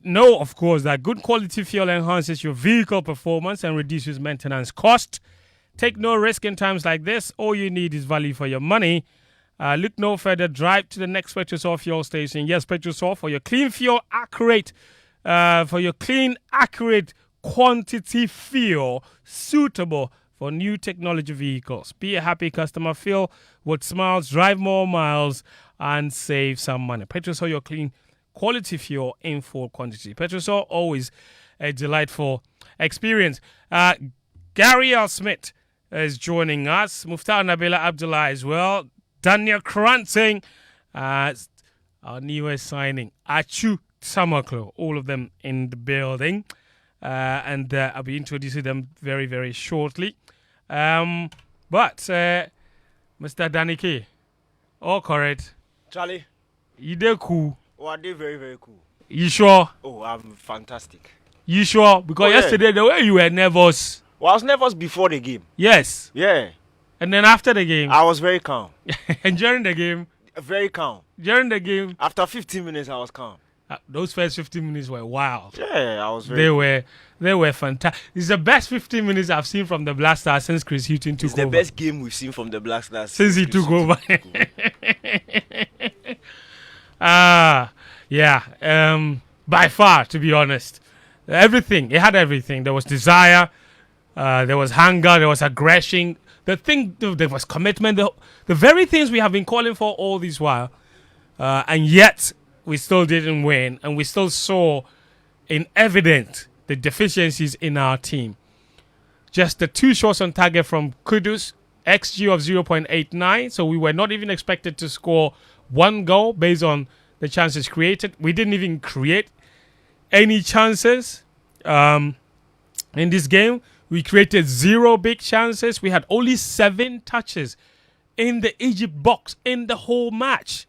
Know, of course, that good quality fuel enhances your vehicle performance and reduces maintenance cost. Take no risk in times like this. All you need is value for your money. Look no further. Drive to the next Petrosol fuel station. Yes, Petrosol for your clean fuel, accurate, quantity fuel suitable for new technology vehicles. Be a happy customer. Fuel with smiles. Drive more miles and save some money. Petrosol, your clean quality fuel in full quantity. Petrosol, always a delightful experience. Gary L. Smith is joining us. Muftawu, Nabila, Abdullah as well. Daniel Koranteng, our newest signing. Achu Samaklo, all of them in the building. And I'll be introducing them very, very shortly. But Mr. Danike, all correct. Charlie, You did cool. oh, I did very, very cool. You sure? Oh, I'm fantastic. You sure? Because yesterday, the way you were nervous. Well, I was nervous before the game. Yes. Yeah. And then after the game. I was very calm. And during the game. Very calm. During the game. After 15 minutes, I was calm. Those first 15 minutes were wild. Yeah, I was very They were fantastic. It's the best 15 minutes I've seen from the Black Stars since Chris Hughton took over. It's the best game we've seen from the Black Stars since he took over. Yeah. By far, to be honest. Everything. It had everything. There was desire. There was hunger. There was aggression. There was commitment. The very things we have been calling for all this while. And yet, we still didn't win. And we still saw in evidence the deficiencies in our team. Just the 2 shots on target from Kudus. XG of 0.89. So we were not even expected to score 1 goal based on the chances created. We didn't even create any chances in this game. We created 0 big chances. We had only 7 touches in the Egypt box in the whole match.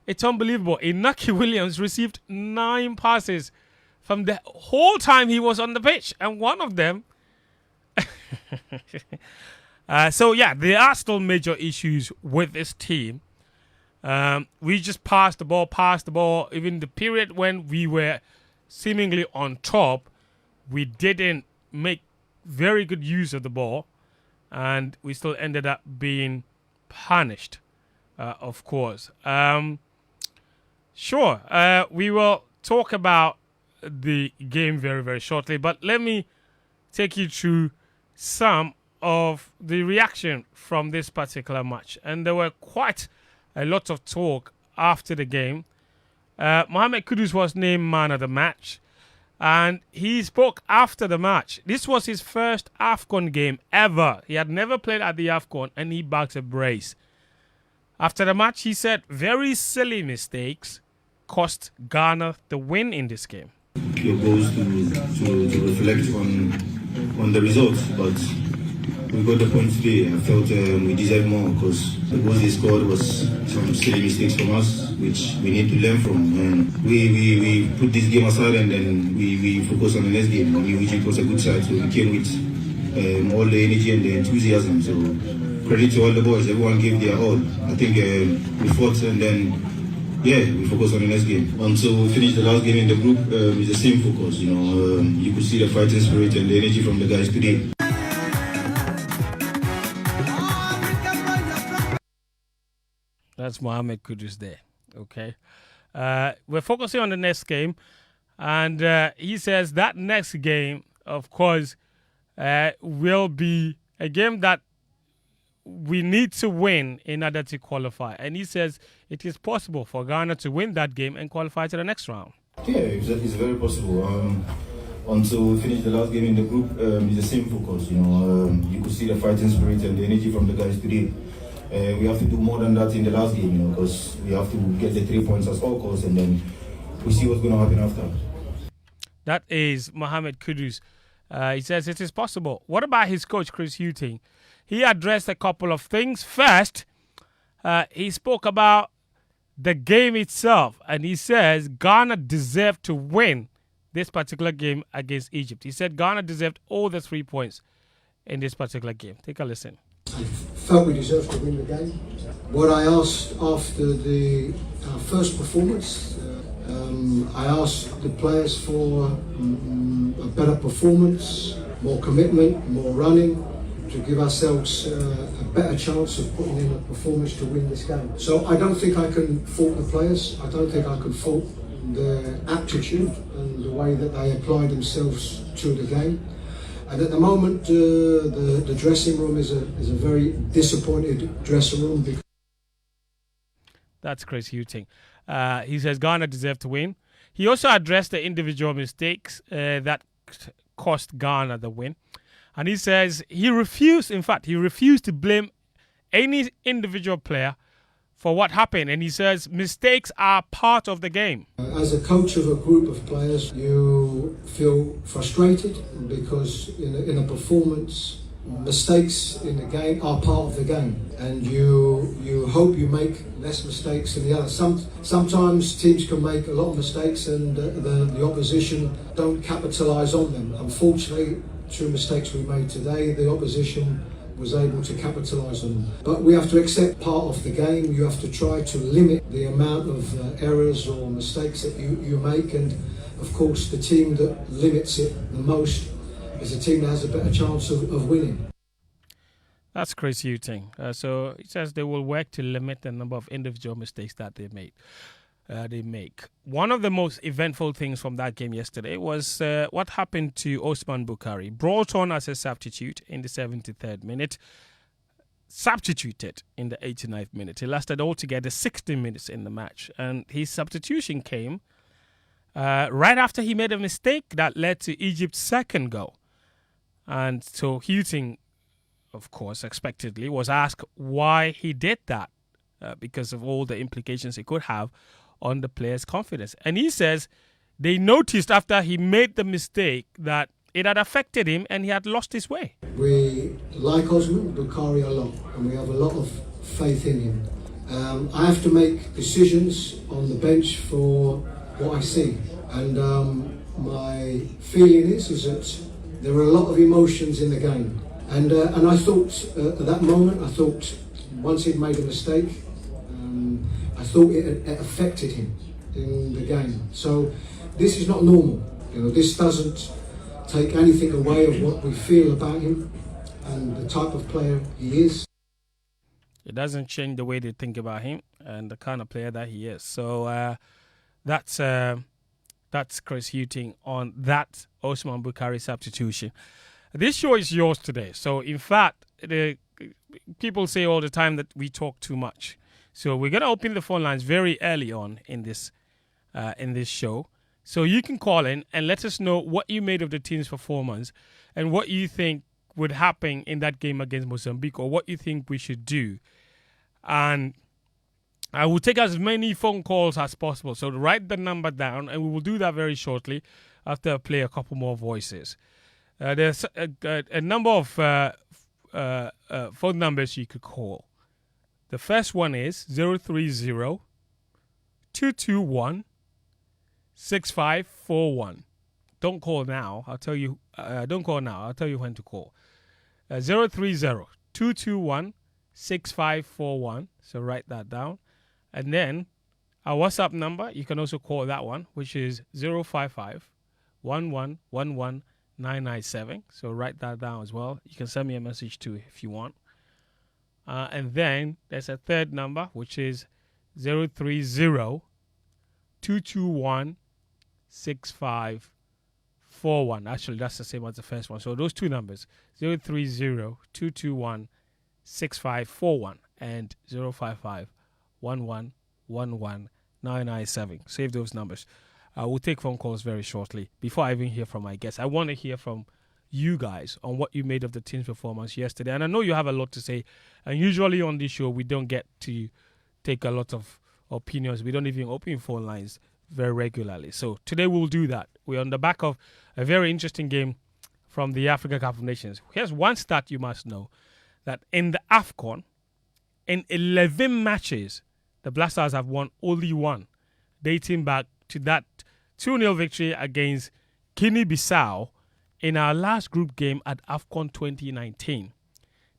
It's unbelievable. Inaki Williams received 9 passes from the whole time he was on the pitch. And one of them... there are still major issues with this team. We just passed the ball. Even the period when we were seemingly on top, we didn't make very good use of the ball, and we still ended up being punished, of course. We will talk about the game very, very shortly, but let me take you through some of the reaction from this particular match. And there were quite a lot of talk after the game. Mohamed Kudus was named man of the match. And he spoke after the match. This was his first AFCON game ever. He had never played at the AFCON, and he backed a brace. After the match, he said very silly mistakes cost Ghana the win in this game. Your goals to reflect on the results, but we got the point today. I felt we deserve more because the goals they scored was some silly mistakes from us, which we need to learn from. And we put this game aside and then we focus on the next game. We knew Egypt was a good side, so we came with all the energy and the enthusiasm. So credit to all the boys. Everyone gave their all. I think we fought and then we focus on the next game. Until we finish the last game in the group, it's the same focus. You could see the fighting spirit and the energy from the guys today. That's Mohamed Kudus there. Okay. We're focusing on the next game. And he says that next game, of course, will be a game that we need to win in order to qualify. And he says it is possible for Ghana to win that game and qualify to the next round. Yeah, it's very possible. Until we finish the last game in the group, it's the same focus. You could see the fighting spirit and the energy from the guys today. We have to do more than that in the last game, because we have to get the 3 points at all costs, and then we see what's going to happen after. That is Mohamed Kudus. He says it is possible. What about his coach, Chris Hughton? He addressed a couple of things. First, he spoke about the game itself, and he says Ghana deserved to win this particular game against Egypt. He said Ghana deserved all the 3 points in this particular game. Take a listen. I felt we deserved to win the game. What I asked after the first performance, I asked the players for a better performance, more commitment, more running, to give ourselves a better chance of putting in a performance to win this game. So I don't think I can fault the players. I don't think I can fault their aptitude and the way that they applied themselves to the game. And at the moment, the dressing room is a very disappointed dressing room. That's Chris Hughting. He says Ghana deserved to win. He also addressed the individual mistakes that cost Ghana the win. And he says he refused to blame any individual player for what happened. And he says mistakes are part of the game. As a coach of a group of players, you feel frustrated because in a performance, mistakes in the game are part of the game, and you hope you make less mistakes than the others. Sometimes teams can make a lot of mistakes and the opposition don't capitalise on them. Unfortunately, two mistakes we made today, the opposition was able to capitalise on them. But we have to accept part of the game. You have to try to limit the amount of errors or mistakes that you make, and of course the team that limits it the most is a team that has a better chance of winning. That's Chris Hughting. So he says they will work to limit the number of individual mistakes that they make. One of the most eventful things from that game yesterday was what happened to Osman Bukhari. Brought on as a substitute in the 73rd minute, substituted in the 89th minute. He lasted altogether 60 minutes in the match, and his substitution came right after he made a mistake that led to Egypt's second goal. And so Hughting, of course, expectedly, was asked why he did that because of all the implications it could have on the player's confidence. And he says they noticed after he made the mistake that it had affected him and he had lost his way. We like Osman Bukhari a lot, and we have a lot of faith in him. I have to make decisions on the bench for what I see. And my feeling is that there are a lot of emotions in the game. And I thought at that moment, once he'd made a mistake, I thought it affected him in the game. So this is not normal. This doesn't take anything away of what we feel about him and the type of player he is. It doesn't change the way they think about him and the kind of player that he is. So that's Chris Hughting on that Osman Bukhari substitution. This show is yours today. So in fact, people say all the time that we talk too much. So we're going to open the phone lines very early on in this show. So you can call in and let us know what you made of the team's performance and what you think would happen in that game against Mozambique, or what you think we should do. And I will take as many phone calls as possible. So write the number down, and we will do that very shortly after I play a couple more voices. There's a number of phone numbers you could call. The first one is 030 221 6541. Don't call now. I'll tell you. Don't call now. I'll tell you when to call. 030 221 6541. So write that down. And then our WhatsApp number, you can also call that one, which is 055 1111 997. So write that down as well. You can send me a message too if you want. And then there's a third number, which is 030 221 6541. Actually, that's the same as the first one. So those two numbers, 030 221 6541 and 055 1111 997. Save those numbers. We'll take phone calls very shortly. Before I even hear from my guests, I want to hear from you guys on what you made of the team's performance yesterday. And I know you have a lot to say. And usually on this show, we don't get to take a lot of opinions. We don't even open phone lines very regularly. So today we'll do that. We're on the back of a very interesting game from the Africa Cup of Nations. Here's one stat you must know, that in the AFCON, in 11 matches, the Black Stars have won only one, dating back to that 2-0 victory against Guinea-Bissau in our last group game at AFCON 2019.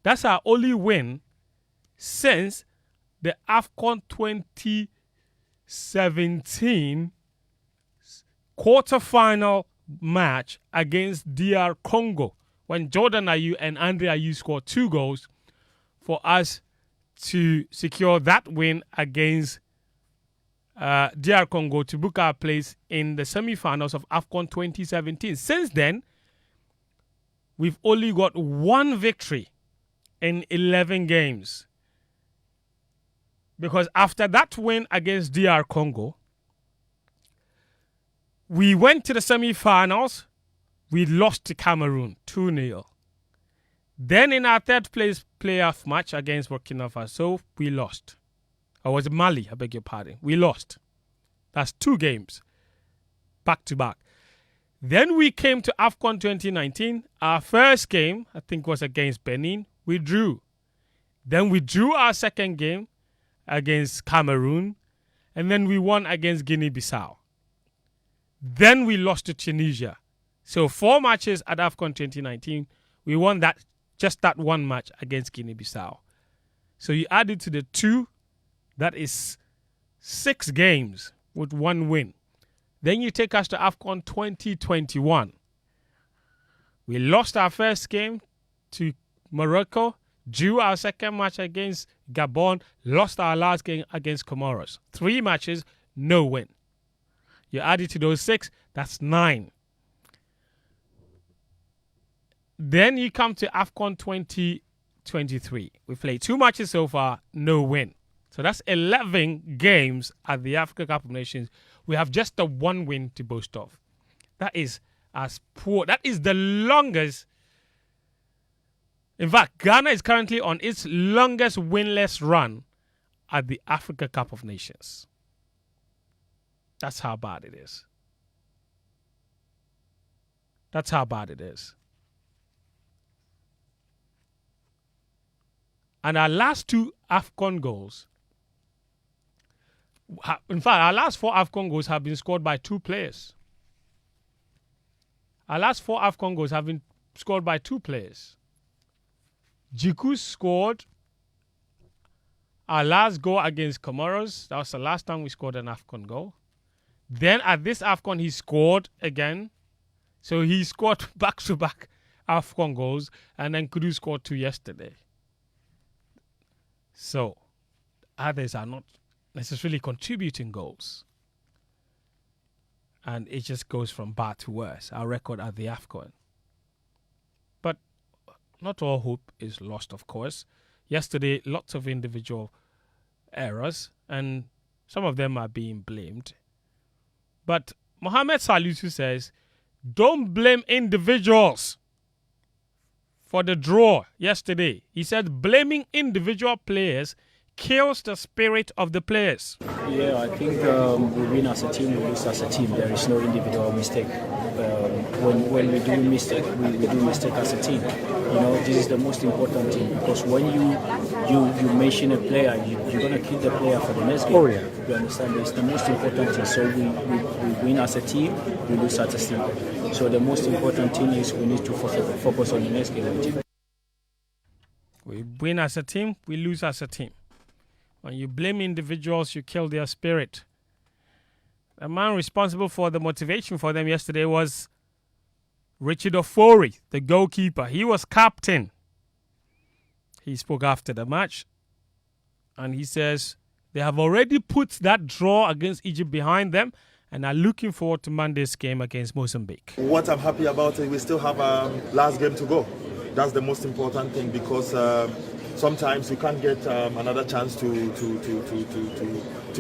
That's our only win since the AFCON 2017 quarter-final match against DR Congo when Jordan Ayew and Andre Ayew scored 2 goals for us to secure that win against DR Congo to book our place in the semi-finals of AFCON 2017. Since then, we've only got 1 victory in 11 games. Because after that win against DR Congo, we went to the semi-finals. We lost to Cameroon 2-0. Then in our third place playoff match against Burkina Faso, we lost. Or was it Mali? I beg your pardon. We lost. That's 2 games back to back. Then we came to AFCON 2019. Our first game, I think, was against Benin. We drew. Then we drew our second game against Cameroon. And then we won against Guinea-Bissau. Then we lost to Tunisia. So 4 matches at AFCON 2019. We won just that 1 match against Guinea-Bissau. So you add it to the 2, that is 6 games with 1 win. Then you take us to AFCON 2021. We lost our first game to Morocco, drew our second match against Gabon, lost our last game against Comoros. 3 matches, no win. You add it to those 6, that's 9. Then you come to AFCON 2023. We played 2 matches so far, no win. So that's 11 games at the Africa Cup of Nations. We have just the 1 win to boast of. That is as poor. That is the longest. In fact, Ghana is currently on its longest winless run at the Africa Cup of Nations. That's how bad it is. That's how bad it is. And our last 2 AFCON goals, in fact, our last 4 AFCON goals have been scored by 2 players. Our last 4 AFCON goals have been scored by 2 players. Jiku scored our last goal against Comoros. That was the last time we scored an AFCON goal. Then at this AFCON, he scored again. So he scored back-to-back AFCON goals. And then Kudu scored 2 yesterday. So others are not necessarily contributing goals. And it just goes from bad to worse, our record at the AFCON. But not all hope is lost, of course. Yesterday, lots of individual errors, and some of them are being blamed. But Mohamed Salisu says, don't blame individuals for the draw yesterday. He said blaming individual players kills the spirit of the players. Yeah, I think we win as a team, we lose as a team. There is no individual mistake. When we do mistake, we do mistake as a team. You know, this is the most important thing, because when you mention a player, you're gonna keep the player for the next game. Oh yeah. You understand? It's the most important thing. So we win as a team, we lose as a team. So the most important thing is we need to focus on the next game. We win as a team, we lose as a team. When you blame individuals, you kill their spirit. The man responsible for the motivation for them yesterday was Richard Ofori, the goalkeeper. He was captain. He spoke after the match, and he says they have already put that draw against Egypt behind them and are looking forward to Monday's game against Mozambique. What I'm happy about is we still have a last game to go. That's the most important thing, because sometimes you can't get another chance to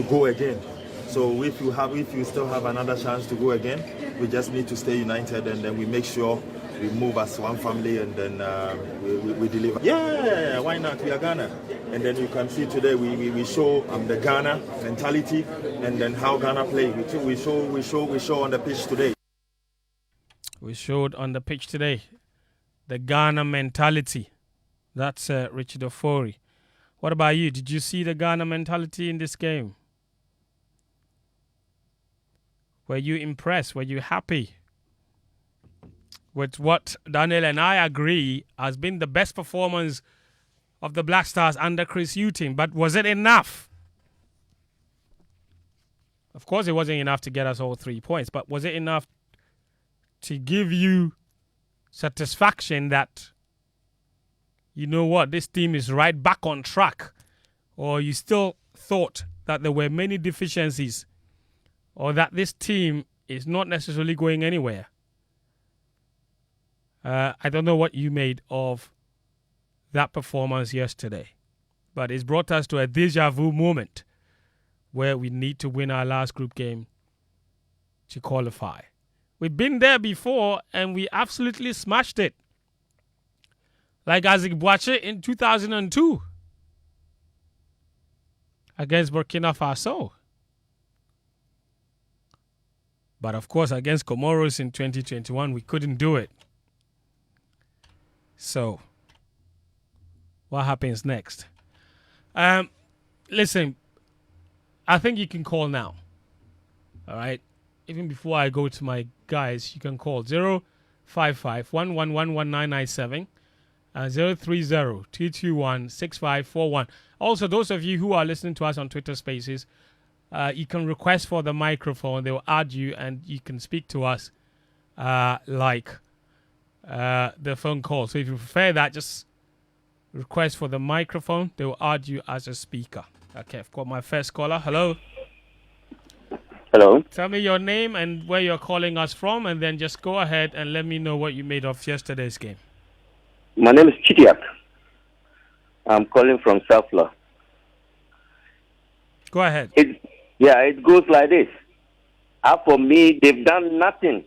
go again. So if you still have another chance to go again, we just need to stay united, and then we make sure we move as one family, and then we deliver. Yeah, why not? We are Ghana, and then you can see today we show the Ghana mentality, and then how Ghana play. We show on the pitch today. We showed on the pitch today the Ghana mentality. That's Richard Ofori. What about you? Did you see the Ghana mentality in this game? Were you impressed? Were you happy with what Daniel and I agree has been the best performance of the Black Stars under Chris Hughton? But was it enough? Of course, it wasn't enough to get us all 3 points, but was it enough to give you satisfaction that, you know what, this team is right back on track? Or you still thought that there were many deficiencies, or that this team is not necessarily going anywhere? I don't know what you made of that performance yesterday, but it's brought us to a deja vu moment where we need to win our last group game to qualify. We've been there before and we absolutely smashed it. Like Azik Boache in 2002 against Burkina Faso. But of course, against Comoros in 2021, we couldn't do it. So, what happens next? Listen, I think you can call now. All right? Even before I go to my guys, you can call 055-111-1997 and 030-221-6541. Also, those of you who are listening to us on Twitter Spaces, you can request for the microphone. They will add you and you can speak to us like the phone call. So if you prefer that, just request for the microphone. They will add you as a speaker. Okay, I've got my first caller. Hello. Hello. Tell me your name and where you're calling us from, and then just go ahead and let me know what you made of yesterday's game. My name is Chidiak. I'm calling from Southla. Go ahead. It goes like this. As for me, they've done nothing.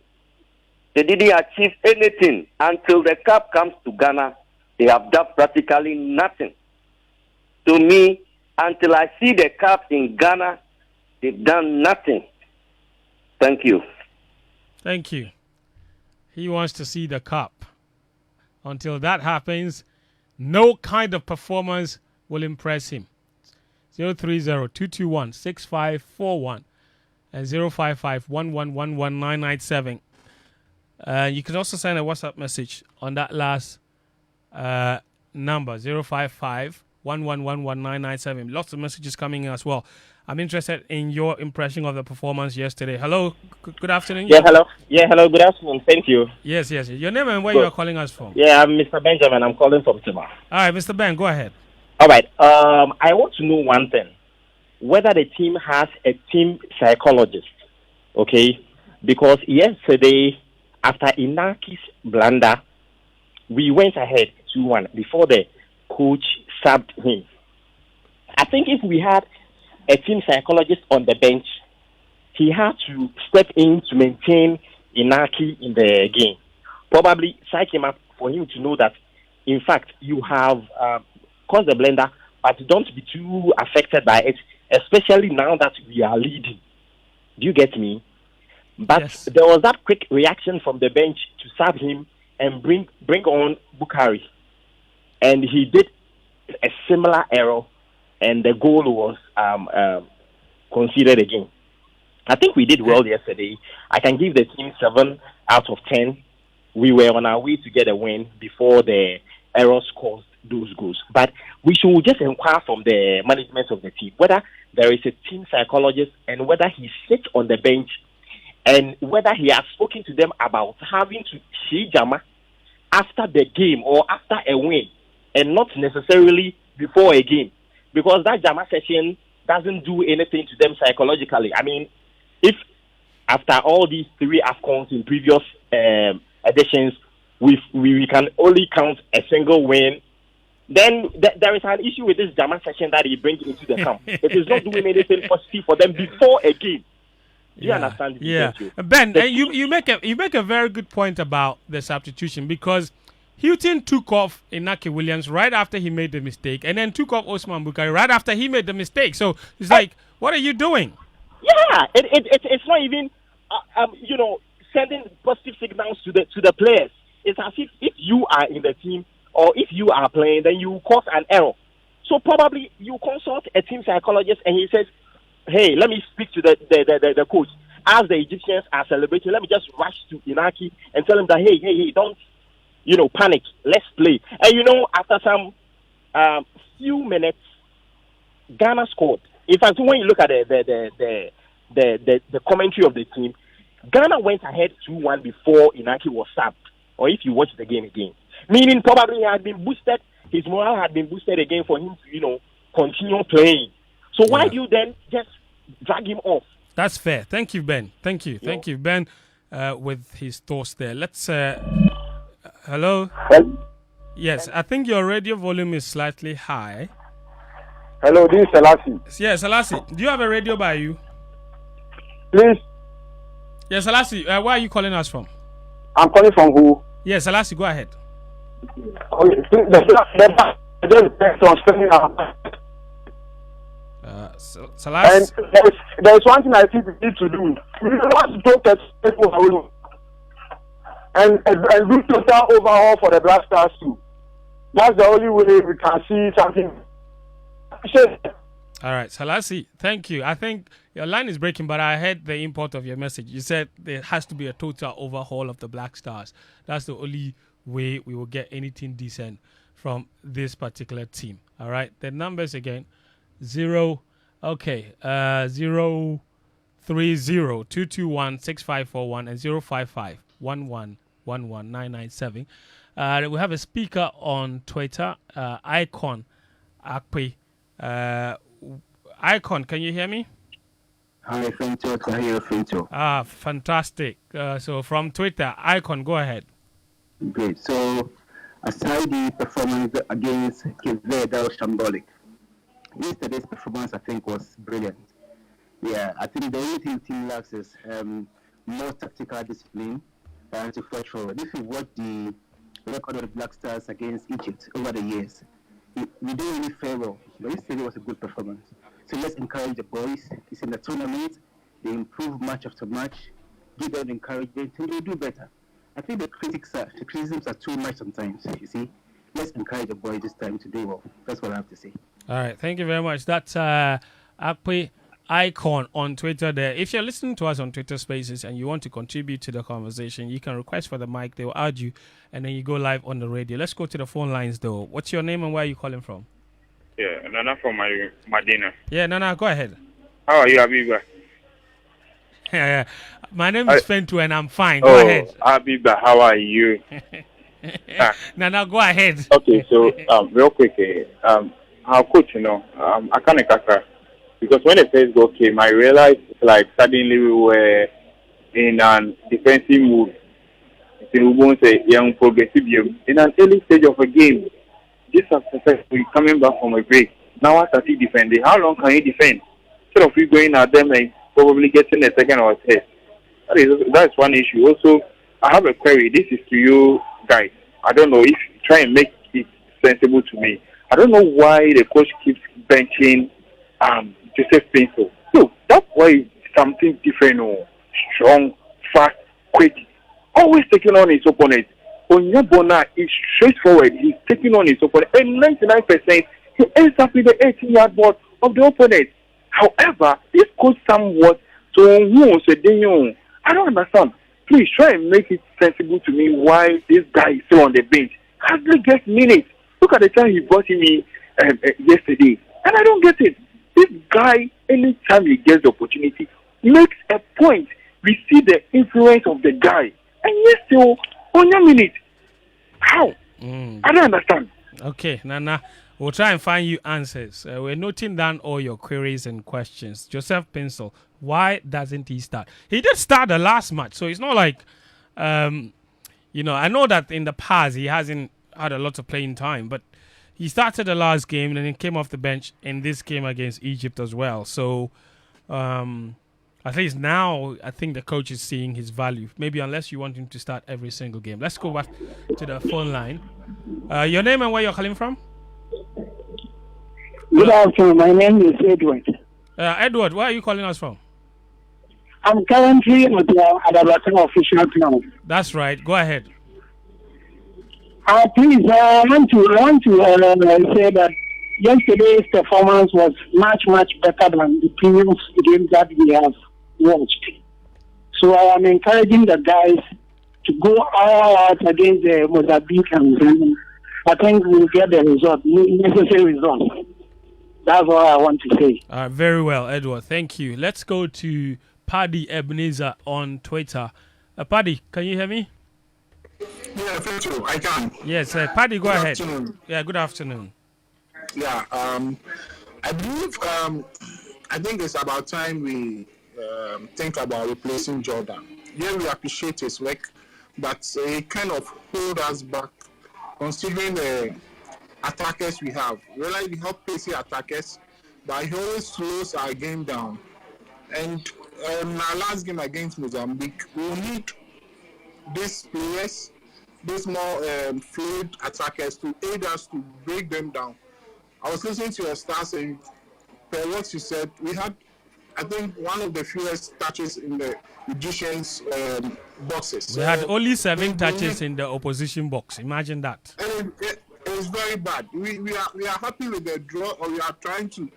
They didn't achieve anything until the cup comes to Ghana. They have done practically nothing. To me, until I see the cup in Ghana, they've done nothing. Thank you. Thank you. He wants to see the cup. Until that happens, no kind of performance will impress him. 030-221-6541 and 055-111-1997. You can also send a WhatsApp message on that last number, 055-111-1997. Lots of messages coming in as well. I'm interested in your impression of the performance yesterday. Hello, good afternoon. Yeah, hello. Good afternoon. Thank you. Yes. Your name and where you are calling us from? Yeah, I'm Mr. Benjamin. I'm calling from Tima. All right, Mr. Ben, go ahead. All right. I want to know one thing. Whether the team has a team psychologist, okay? Because yesterday, after Inaki's blunder, we went ahead 2-1 before the coach subbed him. I think if we had a team psychologist on the bench, he had to step in to maintain Inaki in the game. Probably psych him up for him to know that, in fact, you have caused the blunder, but don't be too affected by it, especially now that we are leading. Do you get me? But yes, there was that quick reaction from the bench to sub him and bring on Bukari. And he did a similar error, and the goal was conceded again. I think we did well yesterday. I can give the team 7 out of 10. We were on our way to get a win before the errors caused those goals. But we should just inquire from the management of the team whether there is a team psychologist and whether he sits on the bench and whether he has spoken to them about having to see Jama after the game or after a win and not necessarily before a game, because that Jama session doesn't do anything to them psychologically. I mean, if after all these 3 AFCONs in previous editions, we can only count a single win, then there is an issue with this Jama session that he brings into the camp. It is not doing anything positive for them before a game. Do you understand? Yeah, Ben, you make a very good point about the substitution, because Houghton took off Inaki Williams right after he made the mistake, and then took off Osman Bukari right after he made the mistake. So it's like, what are you doing? Yeah, it's not even sending positive signals to the players. It's as if you are in the team or if you are playing, then you cause an error. So probably you consult a team psychologist and he says, hey, let me speak to the coach. As the Egyptians are celebrating, let me just rush to Inaki and tell him that, hey, don't, panic. Let's play. And, after some few minutes, Ghana scored. In fact, when you look at the the commentary of the team, Ghana went ahead 2-1 before Inaki was subbed, or if you watch the game again. Meaning probably he had been boosted, his morale had been boosted again for him to, continue playing. So why do you then just drag him off? That's fair. Thank you, Ben. Thank you, Ben, with his thoughts there. Let's. Hello. Yes, I think your radio volume is slightly high. Hello, this is Selassie. Yes, Selassie. Do you have a radio by you? Please. Yes, Selassie. Where are you calling us from? I'm calling from who? Yes, Selassie. Go ahead. Okay, Selassie. And there's one thing I think we need to do. We want to take a and do total overhaul for the Black Stars too. That's the only way we can see something. All right, Selassie, thank you. I think your line is breaking, but I heard the import of your message. You said there has to be a total overhaul of the Black Stars. That's the only way we will get anything decent from this particular team. All right, the numbers again: 030-221-6541 and 055-1111-997. We have a speaker on Twitter, Icon Akpe. Icon, can you hear me? Hi, Fentuo, Tahiru, Fentuo. Fantastic. So from Twitter, Icon, go ahead. Great. So, aside the performance against Cape Verde, that was shambolic. Yesterday's performance, I think, was brilliant. Yeah, I think the only thing the team lacks is more tactical discipline to fight forward. If you watch the record of the Black Stars against Egypt over the years, we didn't really fare well. But yesterday was a good performance. So let's encourage the boys. It's in the tournament. They improve match after match. Give them encouragement, and they'll do better. I think the criticisms are too much sometimes, you see. Let's encourage the boys this time to do well. That's what I have to say. All right, thank you very much. That's Akpe Icon on Twitter there. If you're listening to us on Twitter Spaces and you want to contribute to the conversation, you can request for the mic. They will add you, and then you go live on the radio. Let's go to the phone lines, though. What's your name and where are you calling from? Yeah, Nana from Medina. Yeah, Nana, go ahead. How are you, Abiba? Yeah. My name is Fentuo and I'm fine. Go ahead. Abiba, how are you? Nana, go ahead. Okay, so real quick, our coach, I can't kaka because when the first goal came, I realized like suddenly we were in an defensive mood. Young progressive in an early stage of a game. This is successfully coming back from a break. Now I start defending. How long can you defend? Instead of you going at them and probably getting a second or a third. That's one issue. Also, I have a query. This is to you guys. I don't know if you try and make it sensible to me. I don't know why the coach keeps benching Joseph Fentuo. No, that why is something different. Strong, fast, quick. Always taking on his opponent. Onyebona is straightforward. He's taking on his opponent. And 99% he ends up with the 18-yard board of the opponent. However, this coach somewhat I don't understand. Please try and make it sensible to me why this guy is still on the bench. Hardly gets minutes. Look at the time he brought him in yesterday. And I don't get it. This guy, anytime he gets the opportunity, makes a point. We see the influence of the guy. And yes, still on your minute. How? I don't understand. Okay, Nana. We'll try and find you answers. We're noting down all your queries and questions. Joseph Pencil, why doesn't he start? He did start the last match, so it's not like, I know that in the past he hasn't had a lot of playing time, but he started the last game and then came off the bench in this game against Egypt as well. So, at least now, I think the coach is seeing his value. Maybe unless you want him to start every single game. Let's go back to the phone line. Your name and where you're calling from? Good afternoon. My name is Edward. Edward, where are you calling us from? I'm currently at the official ground. That's right. Go ahead. Please, I want to say that yesterday's performance was much, much better than the previous games that we have watched. So I am encouraging the guys to go all out against the Mozambique, and I think we'll get the result, necessary result. That's all I want to say. Very well, Edward. Thank you. Let's go to Paddy Ebenezer on Twitter. Paddy, can you hear me? Yeah, Fentuo, I can. Yes, Paddy, go ahead. Good afternoon. Yeah, good afternoon. Yeah, I believe, I think it's about time we think about replacing Jordan. Yeah, we appreciate his work, but it kind of hold us back considering the attackers we have. Really, we have pacey attackers, but he always slows our game down. And our last game against Mozambique, we will need these players, these more fluid attackers to aid us to break them down. I was listening to your stars and per what you said, we had, I think, one of the fewest touches in the Egyptians' boxes. We had only 7 touches in the opposition box. Imagine that. And it's very bad. We are happy with the draw, or we are trying to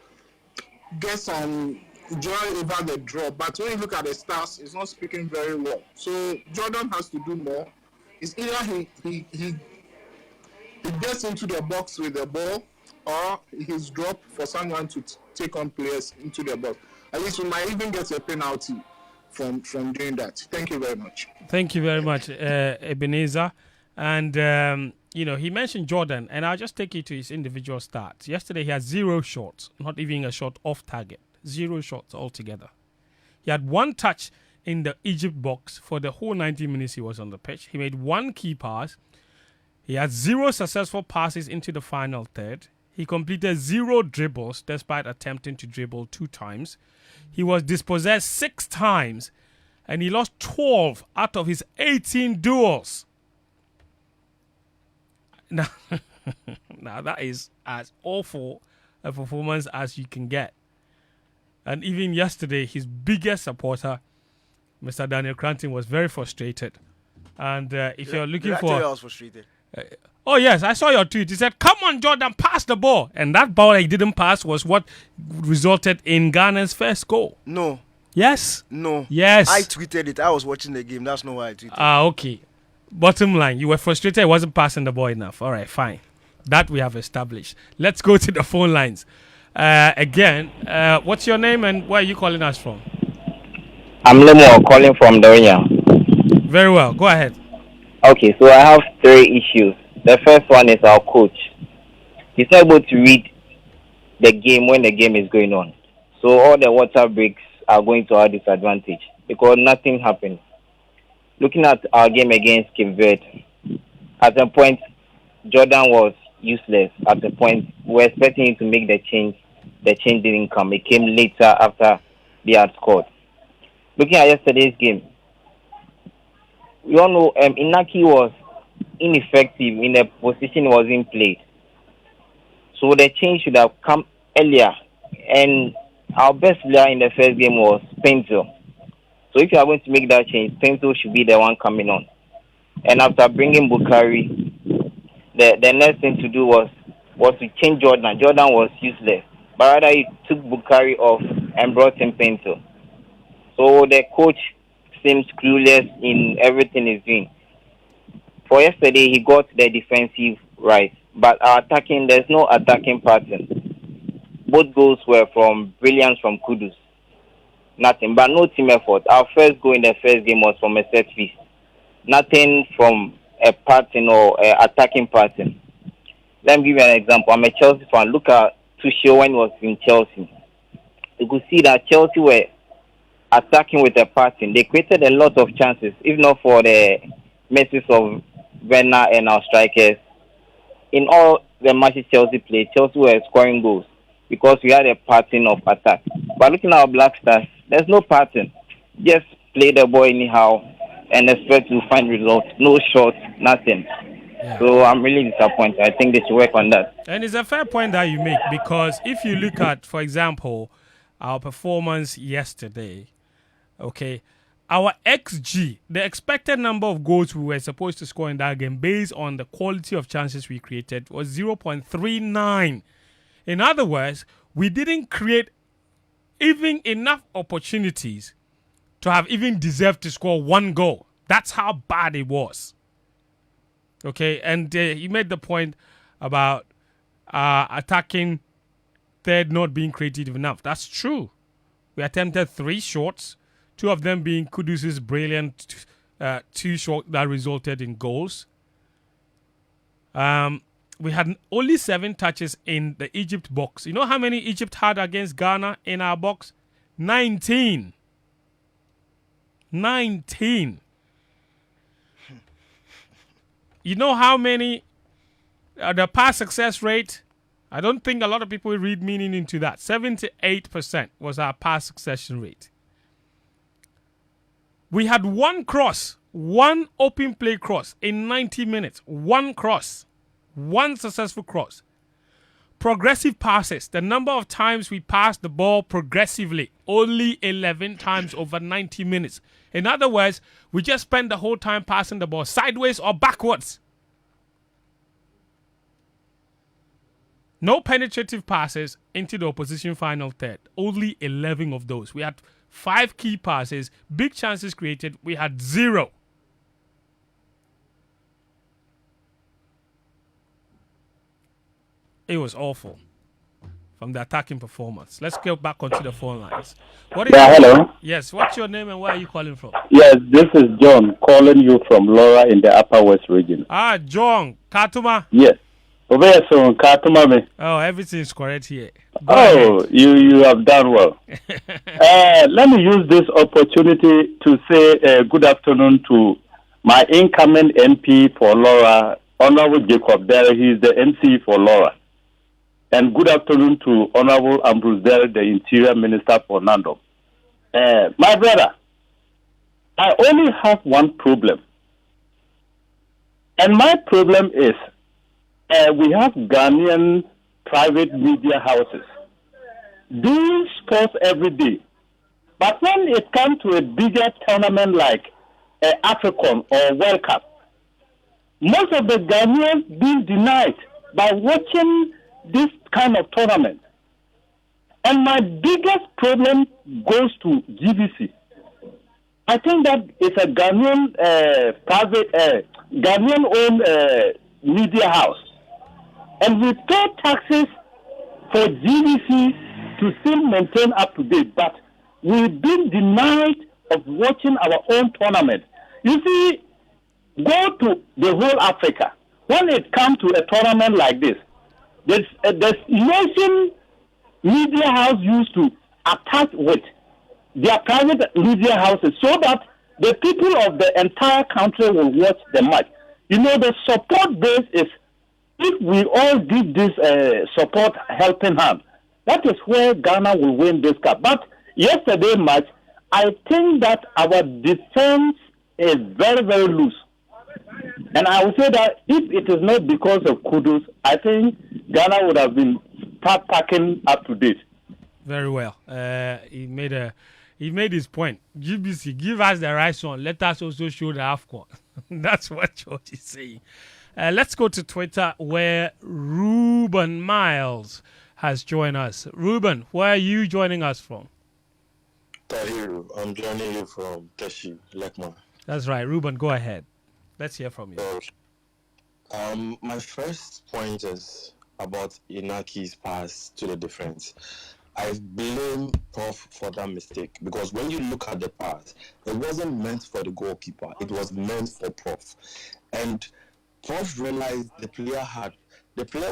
get some joy over the draw. But when you look at the stars, it's not speaking very well. So Jordan has to do more. It's either he gets into the box with the ball, or he's dropped for someone to take on players into the box. At least we might even get a penalty from doing that. Thank you very much. Thank you very much, Ebenezer. And, he mentioned Jordan, and I'll just take you to his individual stats. Yesterday, he had 0 shots, not even a shot off target. 0 shots altogether. He had 1 touch in the Egypt box for the whole 90 minutes he was on the pitch. He made 1 key pass. He had 0 successful passes into the final third. He completed 0 dribbles despite attempting to dribble 2 times. He was dispossessed 6 times, and he lost 12 out of his 18 duels. Now, that is as awful a performance as you can get. And even yesterday, his biggest supporter, Mr. Daniel Koranteng, was very frustrated. And if you're looking for... I was frustrated. Oh, yes, I saw your tweet. He said, come on, Jordan, pass the ball. And that ball he didn't pass was what resulted in Ghana's first goal. No. Yes? No. Yes. I tweeted it. I was watching the game. That's not why I tweeted. Okay. Bottom line, you were frustrated. It wasn't passing the ball enough. All right, fine. That we have established. Let's go to the phone lines. Again, what's your name and where are you calling us from? I'm Lemo, calling from Doria. Very well. Go ahead. Okay, so I have 3 issues. The first one is our coach. He's not able to read the game when the game is going on. So all the water breaks are going to our disadvantage because nothing happened. Looking at our game against Cape Verde, at a point, Jordan was useless. At a point, we were expecting him to make the change. The change didn't come. It came later after they had scored. Looking at yesterday's game, we all know Inaki was ineffective in the position wasn't played. So the change should have come earlier. And our best player in the first game was Fentuo. So if you are going to make that change, Fentuo should be the one coming on. And after bringing Bukari, the next thing to do was to change Jordan. Jordan was useless. But rather he took Bukari off and brought in Fentuo. So the coach seems clueless in everything he's doing. For yesterday, he got the defensive right. But our attacking, there's no attacking pattern. Both goals were from brilliance from Kudus. Nothing, but no team effort. Our first goal in the first game was from a set piece. Nothing from a pattern or attacking pattern. Let me give you an example. I'm a Chelsea fan. Look at Tuchel when he was in Chelsea. You could see that Chelsea were attacking with a pattern. They created a lot of chances, if not for the messes of Werner and our strikers. In all the matches Chelsea played, Chelsea were scoring goals because we had a pattern of attack. But looking at our Black Stars, there's no pattern. Just play the ball anyhow and expect to find results. No shots, nothing. Yeah. So I'm really disappointed. I think they should work on that. And it's a fair point that you make because if you look at, for example, our performance yesterday, okay, our XG, the expected number of goals we were supposed to score in that game based on the quality of chances we created was 0.39. In other words, we didn't create even enough opportunities to have even deserved to score 1 goal. That's how bad it was. Okay, and he made the point about attacking third not being creative enough. That's true. We attempted 3 shots, 2 of them being Kudus's brilliant 2 shots that resulted in goals. We had only 7 touches in the Egypt box. You know how many Egypt had against Ghana in our box? 19. 19. You know how many? The pass success rate, I don't think a lot of people read meaning into that. 78% was our pass succession rate. We had 1 cross, 1 open play cross in 90 minutes. 1 cross. 1 successful cross. Progressive passes. The number of times we passed the ball progressively, only 11 times over 90 minutes. In other words, we just spent the whole time passing the ball sideways or backwards. No penetrative passes into the opposition final third. Only 11 of those. We had 5 key passes, big chances created. We had 0. It was awful from the attacking performance. Let's get back onto the phone lines. Hello. Yes, what's your name and where are you calling from? Yes, this is John calling you from Laura in the Upper West region. John, Katuma. Yes. Katuma me. Oh, everything's correct here. You have done well. Let me use this opportunity to say good afternoon to my incoming MP for Laura, Honorable Jacob Derry. He is the MC for Laura. And good afternoon to Honorable Ambrose Derry, the Interior Minister for Nando. My brother, I only have one problem. And my problem is we have Ghanaian private media houses doing sports every day. But when it comes to a bigger tournament like African or World Cup, most of the Ghanaians being denied by watching this kind of tournament. And my biggest problem goes to GBC. I think that it's a Ghanaian Ghanaian-owned media house. And we pay taxes for GBC to still maintain up to date, but we've been denied of watching our own tournament. You see, go to the whole Africa. When it comes to a tournament like this, there's nation media house used to attach with their private media houses so that the people of the entire country will watch the match. You know, the support base is, if we all give this support helping hand, that is where Ghana will win this cup. But yesterday match, I think that our defense is very, very loose. And I would say that if it is not because of Kudus, I think Ghana would have been packing up to date. Very well. He made his point. GBC, give us the right one. Let us also show the AFCON. That's what George is saying. Let's go to Twitter where Ruben Miles has joined us. Ruben, where are you joining us from? Tahiru, I'm joining you from Teshi, Lekman. That's right. Ruben, go ahead. Let's hear from you. My first point is about Inaki's pass to the defense. I blame Prof for that mistake because when you look at the pass, it wasn't meant for the goalkeeper. It was meant for Prof. And Prof realized the player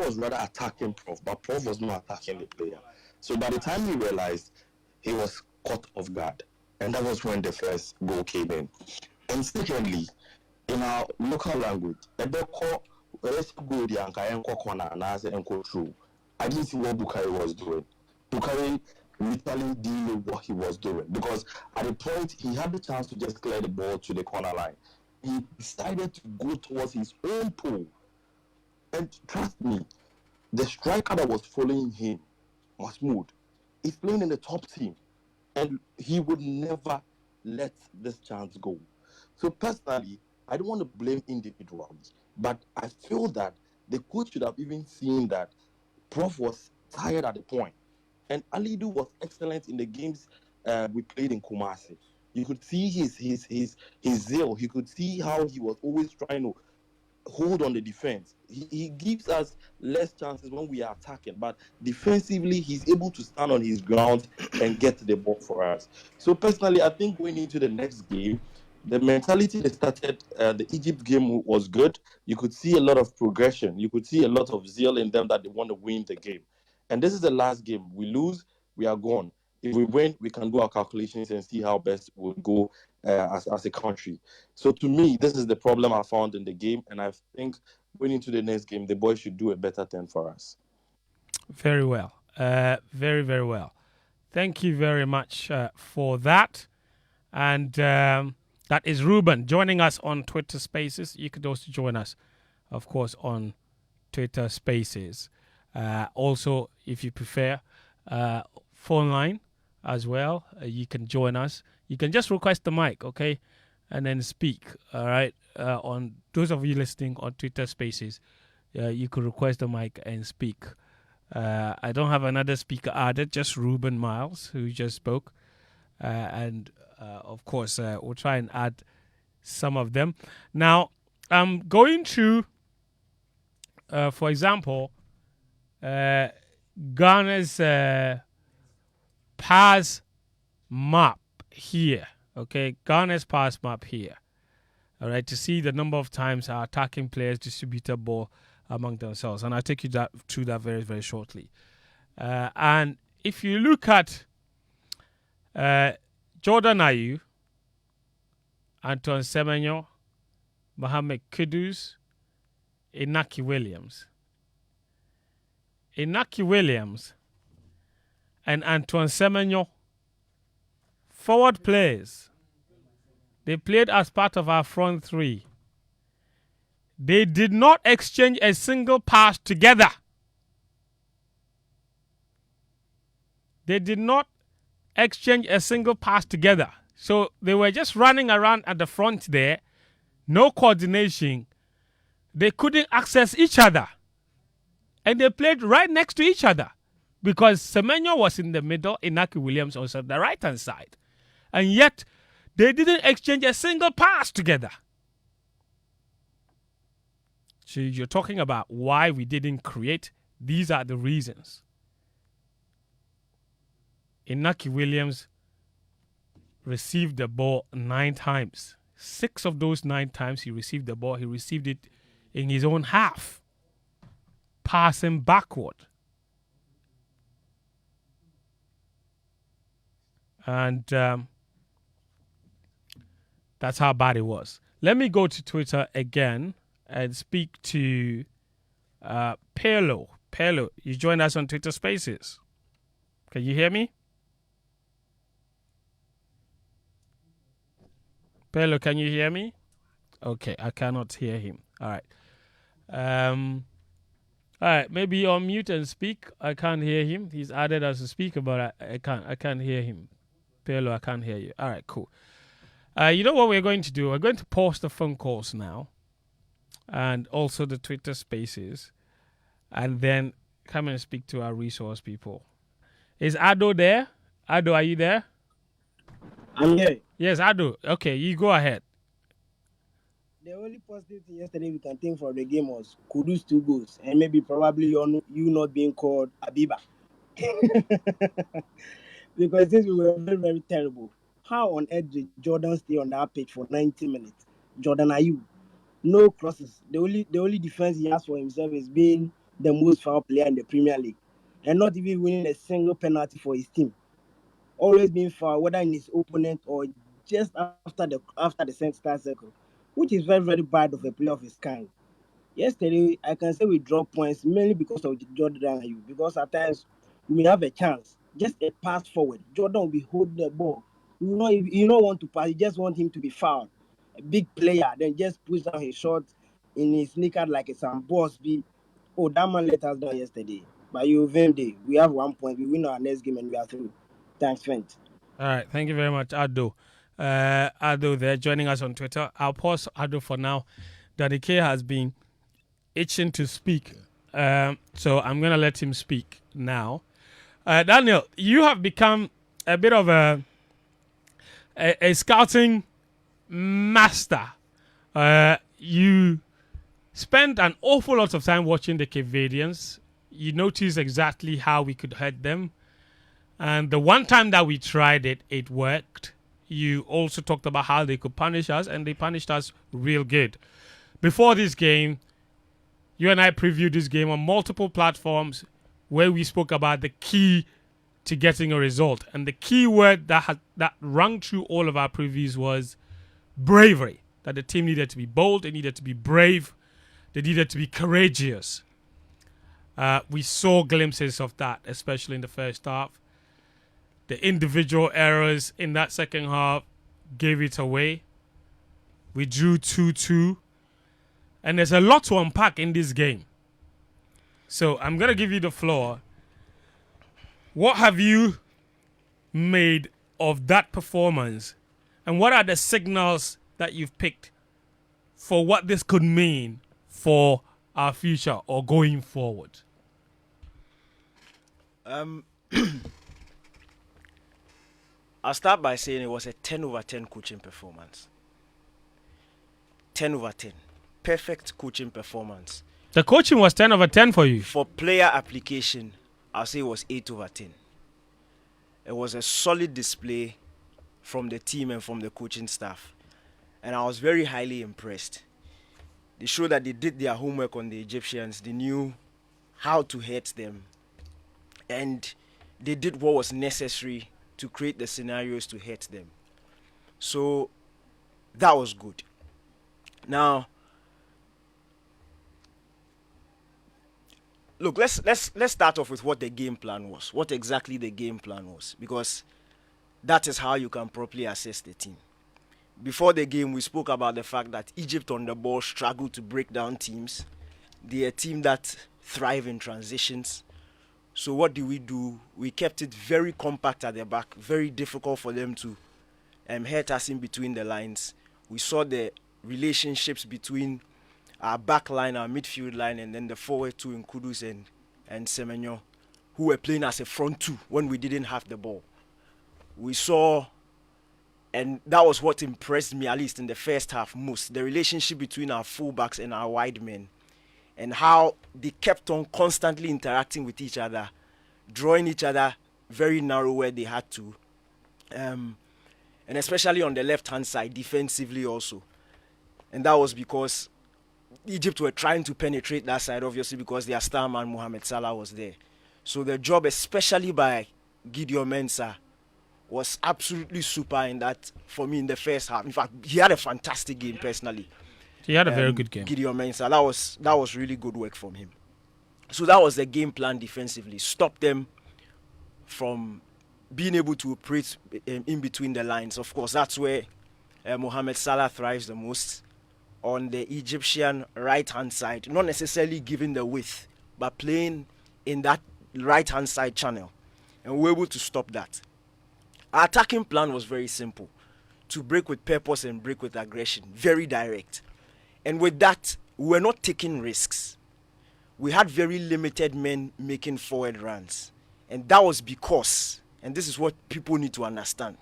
was rather attacking Prof, but Prof was not attacking the player. So by the time he realized, he was caught off guard. And that was when the first goal came in. And secondly, in our local language, I didn't see what Bukari was doing. Bukari literally didn't know what he was doing because at the point he had the chance to just clear the ball to the corner line. He decided to go towards his own pole. And trust me, the striker that was following him, Mahmoud, is playing in the top team. And he would never let this chance go. So personally, I don't want to blame individuals, but I feel that the coach should have even seen that Prof was tired at the point. And Alidu was excellent in the games we played in Kumasi. You could see his zeal. You could see how he was always trying to hold on the defense. He gives us less chances when we are attacking, but defensively, he's able to stand on his ground and get the ball for us. So personally, I think going into the next game, the mentality they started, the Egypt game was good. You could see a lot of progression. You could see a lot of zeal in them that they want to win the game. And this is the last game. We lose, we are gone. If we win, we can do our calculations and see how best we'll go as a country. So to me, this is the problem I found in the game, and I think going into the next game, the boys should do a better turn for us. Very well. Very, very well. Thank you very much for that. And that is Ruben joining us on Twitter Spaces. You could also join us, of course, on Twitter Spaces. Also, if you prefer, phone line as well. You can join us. You can just request the mic, okay? And then speak, all right? On those of you listening on Twitter Spaces, you could request the mic and speak. I don't have another speaker added, just Ruben Miles, who just spoke. And of course, we'll try and add some of them. Now, I'm going to, for example, Ghana's pass map here. Okay, Ghana's pass map here. All right, to see the number of times our attacking players distributed ball among themselves. And I'll take you through that very, very shortly. And if you look at Jordan Ayew, Antoine Semenyo, Mohamed Kudus, Inaki Williams. Inaki Williams and Antoine Semenyo, forward players. They played as part of our front three. They did not exchange a single pass together. They did not exchange a single pass together. So they were just running around at the front there, no coordination. They couldn't access each other. And they played right next to each other because Semenyo was in the middle, Inaki Williams was on the right-hand side. And yet, they didn't exchange a single pass together. So you're talking about why we didn't create. These are the reasons. Inaki Williams received the ball 9 times. 6 of those 9 times he received the ball, he received it in his own half, passing backward. And that's how bad it was. Let me go to Twitter again and speak to Pelo. Pelo, you joined us on Twitter Spaces. Can you hear me? Pelo, can you hear me? Okay, I cannot hear him. All right. All right, maybe on mute and speak. I can't hear him. He's added as a speaker, but I can't hear him. Pelo, I can't hear you. All right, cool. You know what we're going to do? We're going to pause the phone calls now and also the Twitter Spaces and then come and speak to our resource people. Is Ado there? Ado, are you there? I'm here. Yes, Ado. Okay, you go ahead. The only positive thing yesterday we can think for the game was Kudus 2 goals and maybe probably you not being called Abiba. Because this we were very, very terrible. How on earth did Jordan stay on that pitch for 90 minutes? Jordan Ayew. No crosses. The only defense he has for himself is being the most foul player in the Premier League. And not even winning a single penalty for his team. Always being foul, whether in his opponent or just after the center circle. Which is very, very bad of a player of his kind. Yesterday, I can say we dropped points mainly because of Jordan Ayew. Because at times, we may have a chance. Just a pass forward. Jordan will be holding the ball. You don't want to pass. You just want him to be fouled. A big player, then just push down his shot in his sneaker like it's some boss. Oh, that man let us down yesterday. But you win day. We have 1 point. We win our next game and we are through. Thanks, Fent. All right. Thank you very much, Ado. Ado there joining us on Twitter. I'll pause Ado for now. Daddy K has been itching to speak. So I'm going to let him speak now. Daniel, you have become a bit of a scouting master. You spent an awful lot of time watching the Cape Verdeans. You notice exactly how we could hurt them. And the one time that we tried it, it worked. You also talked about how they could punish us, and they punished us real good. Before this game, you and I previewed this game on multiple platforms where we spoke about the key to getting a result. And the key word that rang through all of our previews was bravery. That the team needed to be bold, they needed to be brave, they needed to be courageous. We saw glimpses of that, especially in the first half. The individual errors in that second half gave it away. We drew 2-2. And there's a lot to unpack in this game. So I'm going to give you the floor. What have you made of that performance? And what are the signals that you've picked for what this could mean for our future or going forward? I'll start by saying it was a 10 over 10 coaching performance. 10 over 10. Perfect coaching performance. The coaching was 10 over 10 for you. For player application, I'll say it was 8 over 10. It was a solid display from the team and from the coaching staff. And I was very highly impressed. They showed that they did their homework on the Egyptians. They knew how to hurt them. And they did what was necessary to create the scenarios to hurt them. So that was good. Now, look, let's start off with what the game plan was. What exactly the game plan was, because that is how you can properly assess the team. Before the game, we spoke about the fact that Egypt on the ball struggled to break down teams. They're a team that thrive in transitions. So what do? We kept it very compact at the back, very difficult for them to hurt us in between the lines. We saw the relationships between our back line, our midfield line, and then the forward two in Kudus and Semenyo, who were playing as a front two when we didn't have the ball. We saw, and that was what impressed me, at least in the first half most, the relationship between our fullbacks and our wide men, and how they kept on constantly interacting with each other, drawing each other very narrow where they had to, and especially on the left-hand side, defensively also. And that was because Egypt were trying to penetrate that side, obviously, because their star man, Mohamed Salah, was there. So the job, especially by Gideon Mensah, was absolutely super in that, for me, in the first half. In fact, he had a fantastic game, personally. He had a very good game. Gideon Mensah, that was really good work from him. So that was the game plan defensively. Stop them from being able to operate in between the lines. Of course, that's where Mohamed Salah thrives the most. On the Egyptian right-hand side, not necessarily giving the width, but playing in that right-hand side channel. And we were able to stop that. Our attacking plan was very simple. To break with purpose and break with aggression. Very direct. And with that, we were not taking risks. We had very limited men making forward runs. And that was because, and this is what people need to understand,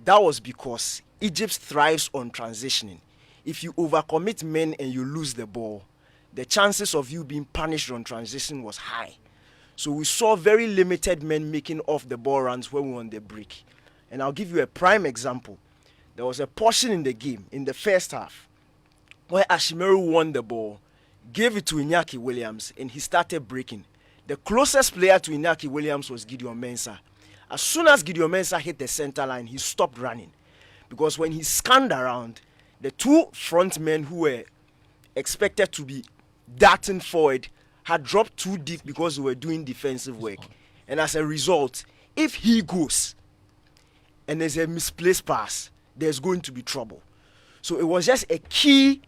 that was because Egypt thrives on transitioning. If you overcommit men and you lose the ball, the chances of you being punished on transition was high. So we saw very limited men making off the ball runs when we were on the break. And I'll give you a prime example. There was a portion in the game, in the first half, where Ashimeru won the ball, gave it to Iñaki Williams, and he started breaking. The closest player to Iñaki Williams was Gideon Mensah. As soon as Gideon Mensah hit the center line, he stopped running. Because when he scanned around, the two front men who were expected to be darting forward had dropped too deep because they were doing defensive work. And as a result, if he goes and there's a misplaced pass, there's going to be trouble. So it was just a key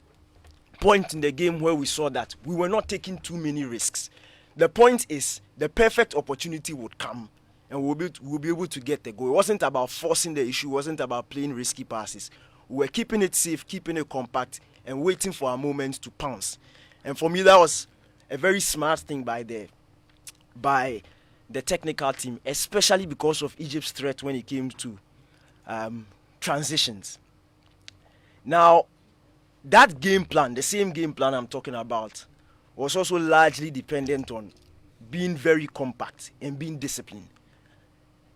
point in the game where we saw that we were not taking too many risks. The point is, the perfect opportunity would come and we'll be able to get the goal. It wasn't about forcing the issue, it wasn't about playing risky passes. We were keeping it safe, keeping it compact, and waiting for our moments to pounce. And for me, that was a very smart thing by the technical team, especially because of Egypt's threat when it came to transitions. Now, that game plan, the same game plan I'm talking about, was also largely dependent on being very compact and being disciplined.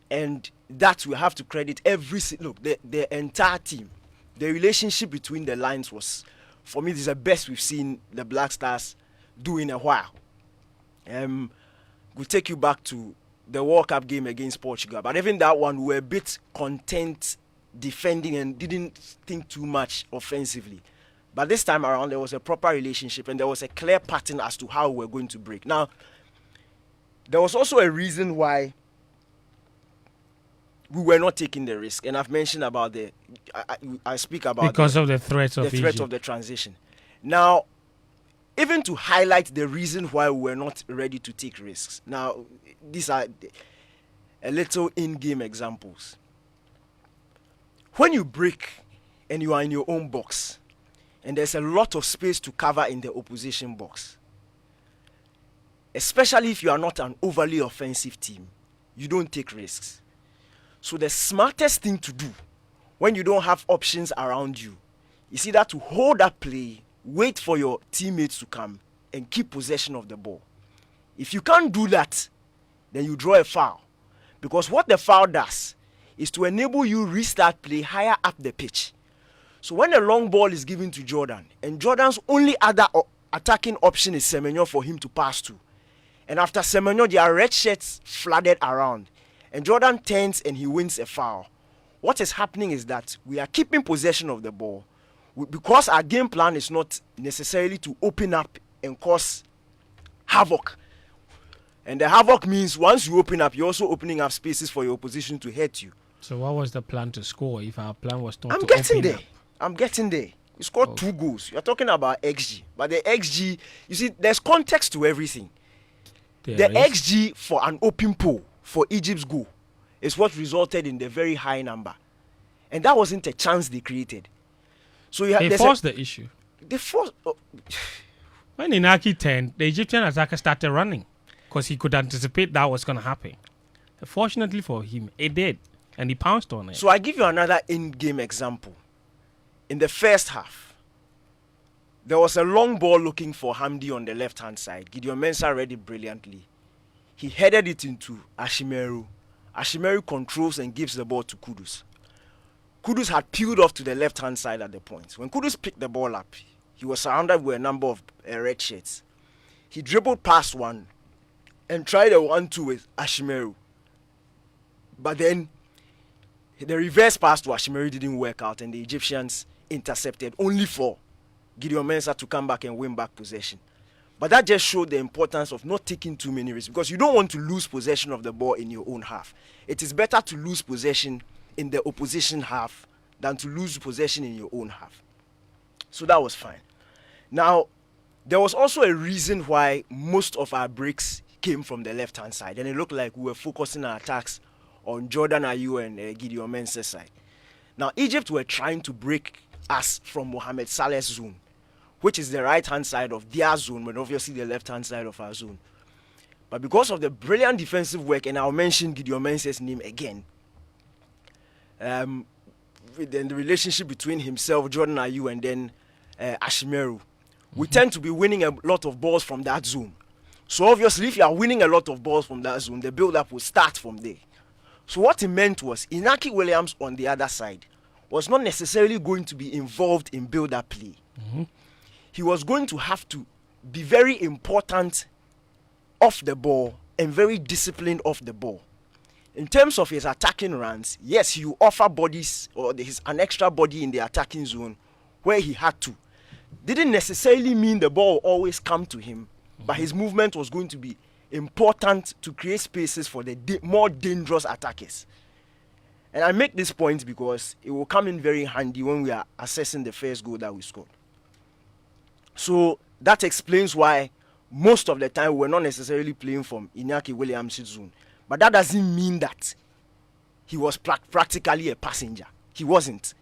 And that we have to credit the entire team. The relationship between the lines was, for me, this is the best we've seen the Black Stars do in a while. We'll take you back to the World Cup game against Portugal, but even that one, we were a bit content defending and didn't think too much offensively. But this time around, there was a proper relationship and there was a clear pattern as to how we were going to break. Now, there was also a reason why we were not taking the risk, and I've mentioned about I speak about because of the threat of the transition. Now, even to highlight the reason why we were not ready to take risks. Now, these are a little in-game examples. When you break and you are in your own box, and there's a lot of space to cover in the opposition box, especially if you are not an overly offensive team, you don't take risks. So the smartest thing to do when you don't have options around you is either to hold that play, wait for your teammates to come, and keep possession of the ball. If you can't do that, then you draw a foul. Because what the foul does is to enable you restart play higher up the pitch. So when a long ball is given to Jordan, and Jordan's only other attacking option is Semenyo for him to pass to, and after Semenyo, there are red shirts flooded around, and Jordan turns and he wins a foul. What is happening is that we are keeping possession of the ball because our game plan is not necessarily to open up and cause havoc. And the havoc means once you open up, you're also opening up spaces for your opposition to hit you. So what was the plan to score if our plan was not I'm to getting open there. up? I'm getting there. You scored 2 goals. You're talking about XG. But the XG, you see, there's context to everything. The XG for an open poll for Egypt's goal is what resulted in the very high number. And that wasn't a chance they created. So you they forced the issue. They forced... When Inaki turned, the Egyptian attacker started running because he could anticipate that was going to happen. Fortunately for him, it did. And he pounced on it. So I give you another in-game example. In the first half, there was a long ball looking for Hamdi on the left-hand side. Gideon Mensah read it brilliantly. He headed it into Ashimeru. Ashimeru controls and gives the ball to Kudus. Kudus had peeled off to the left-hand side at the point. When Kudus picked the ball up, he was surrounded with a number of red shirts. He dribbled past one and tried a 1-2 with Ashimeru. But then the reverse pass to Ashimeru didn't work out and the Egyptians intercepted, only for Gideon Mensah to come back and win back possession. But that just showed the importance of not taking too many risks, because you don't want to lose possession of the ball in your own half. It is better to lose possession in the opposition half than to lose possession in your own half. So that was fine. Now, there was also a reason why most of our breaks came from the left-hand side, and it looked like we were focusing our attacks on Jordan Ayew and Gideon Mensah's side. Now, Egypt were trying to break us from Mohamed Saleh's zone, which is the right-hand side of their zone, but obviously the left-hand side of our zone. But because of the brilliant defensive work, and I'll mention Gideon Mensah's name again, then the relationship between himself, Jordan Ayew, and then Ashimeru, we tend to be winning a lot of balls from that zone. So obviously, if you are winning a lot of balls from that zone, the build-up will start from there. So what it meant was, Inaki Williams on the other side was not necessarily going to be involved in build-up play. He was going to have to be very important off the ball and very disciplined off the ball. In terms of his attacking runs, yes, he will offer bodies or an extra body in the attacking zone where he had to. Didn't necessarily mean the ball will always come to him, but his movement was going to be important to create spaces for the more dangerous attackers. And I make this point because it will come in very handy when we are assessing the first goal that we scored. So that explains why most of the time we're not necessarily playing from Inaki Williams' zone. But that doesn't mean that he was practically a passenger. He wasn't.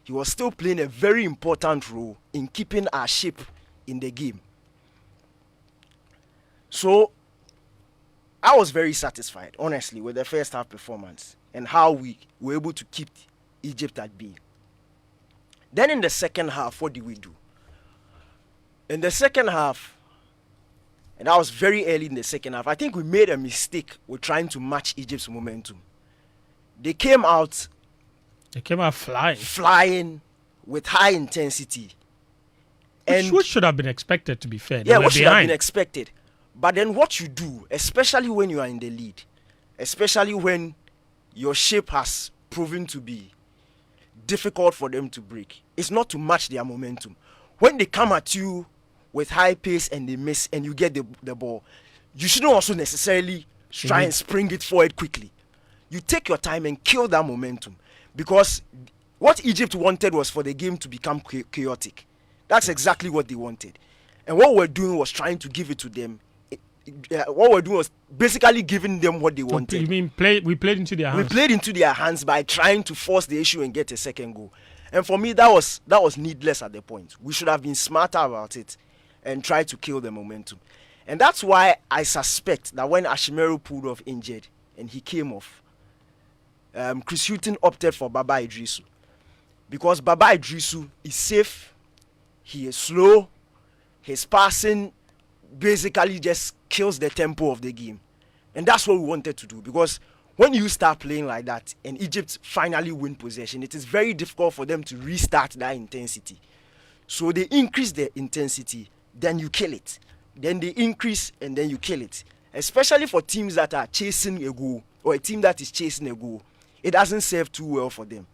He was still playing a very important role in keeping our shape in the game. So I was very satisfied, honestly, with the first half performance and how we were able to keep Egypt at bay. Then in the second half, what did we do? In the second half, and that was very early in the second half, I think we made a mistake with trying to match Egypt's momentum. They came out flying with high intensity. Which should have been expected, to be fair. Yeah, what should have been expected. But then what you do, especially when you are in the lead, especially when your shape has proven to be difficult for them to break, is not to match their momentum. When they come at you with high pace and they miss and you get the ball, you shouldn't also necessarily try and spring it forward quickly. You take your time and kill that momentum, because what Egypt wanted was for the game to become chaotic. That's exactly what they wanted. And what we're doing was trying to give it to them. What we're doing was basically giving them what they wanted. You mean we played into their hands? We played into their hands by trying to force the issue and get a second goal. And for me, that was needless at the point. We should have been smarter about it and try to kill the momentum. And that's why I suspect that when Ashimeru pulled off injured and he came off, Chris Hughton opted for Baba Idrisu. Because Baba Idrisu is safe, he is slow, his passing basically just kills the tempo of the game. And that's what we wanted to do, because when you start playing like that and Egypt finally win possession, it is very difficult for them to restart that intensity. So they increase their intensity, then you kill it. Then they increase and then you kill it. Especially for teams that are chasing a goal, or a team that is chasing a goal, it doesn't serve too well for them.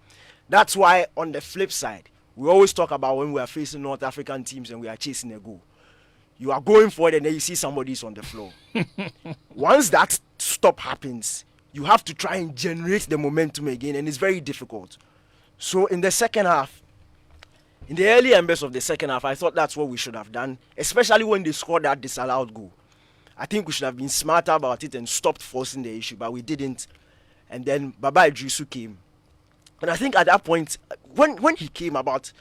That's why on the flip side, we always talk about when we are facing North African teams and we are chasing a goal. You are going forward and then you see somebody's on the floor. Once that stop happens, you have to try and generate the momentum again, and it's very difficult. So in the second half, in the early embers of the second half, I thought that's what we should have done, especially when they scored that disallowed goal. I think we should have been smarter about it and stopped forcing the issue, but we didn't. And then Baba Idrisu came. And I think at that point, when he came about,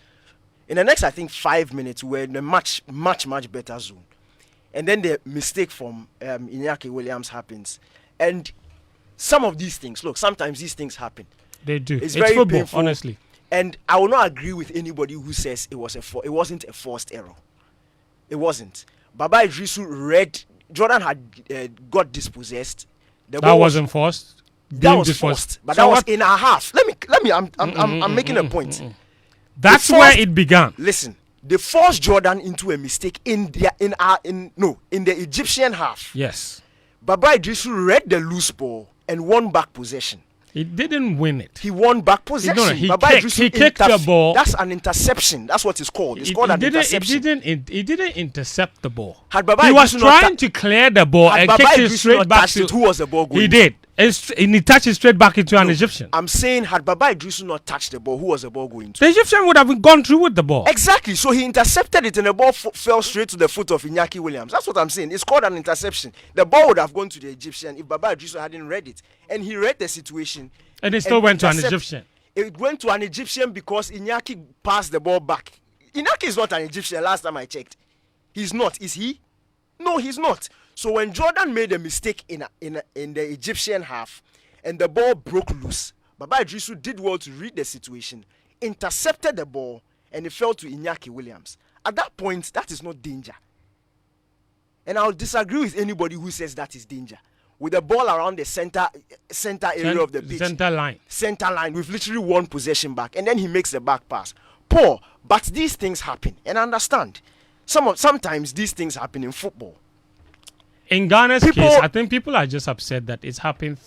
in the next, I think, 5 minutes, we were in a much better zone. And then the mistake from Iñaki Williams happens. And some of these things, look, sometimes these things happen. They do. It's very football, painful, honestly. And I will not agree with anybody who says it wasn't a forced error. It wasn't. Baba Idrisu Jordan had got dispossessed. That wasn't forced. That was forced, but so that was in our half. Let me. I'm making a point. That's where it began. Listen, they forced Jordan into a mistake in the Egyptian half. Yes. Baba Idrisu read the loose ball and won back possession. He didn't win it. He won back possession. No, he kicked the ball. That's an interception. That's what it's called. It's called an interception. He didn't intercept the ball. He was trying to clear the ball and kicked it straight back to who was the ball going? He did. And he touched it straight back into an Egyptian. I'm saying, had Baba Idrisu not touched the ball, who was the ball going to? The Egyptian would have gone through with the ball. Exactly. So he intercepted it and the ball fell straight to the foot of Iñaki Williams. That's what I'm saying. It's called an interception. The ball would have gone to the Egyptian if Baba Idrisu hadn't read it. And he read the situation. And it still went to an Egyptian. It went to an Egyptian because Iñaki passed the ball back. Iñaki is not an Egyptian last time I checked. He's not. Is he? No, he's not. So when Jordan made a mistake in the Egyptian half, and the ball broke loose, Baba Idrisu did well to read the situation, intercepted the ball, and it fell to Iñaki Williams. At that point, that is not danger. And I'll disagree with anybody who says that is danger. With the ball around the center area of the pitch. Center line. We've literally won possession back. And then he makes the back pass. Poor. But these things happen. And I understand. Sometimes these things happen in football. In Ghana's case, I think people are just upset that it's happened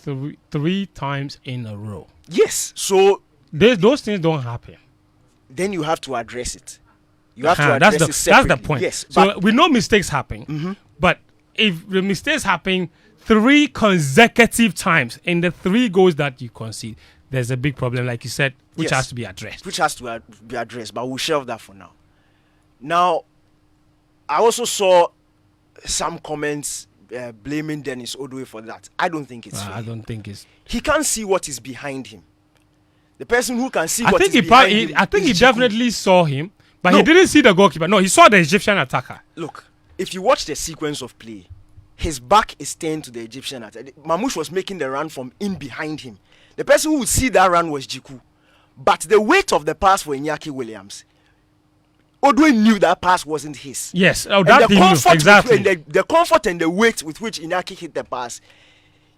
three times in a row. Yes. So those things don't happen. Then you have to address it. You have to address it separately. That's the point. Yes. So we know mistakes happen. But if the mistakes happen 3 consecutive times in the 3 goals that you concede, there's a big problem, like you said, which has to be addressed. Which has to be addressed, but we'll shelve that for now. Now, I also saw some comments blaming Dennis Odwe for that. I don't think it's fair. I don't think it's... He can't see what is behind him. The person who can see what is behind him... I think he definitely saw him, but he didn't see the goalkeeper. No, he saw the Egyptian attacker. Look, if you watch the sequence of play, his back is turned to the Egyptian attacker. Mamouche was making the run from in behind him. The person who would see that run was Jiku. But the weight of the pass for Iñaki Williams Odwe knew that pass wasn't his. Yes, and that he knew exactly. The comfort and the weight with which Inaki hit the pass,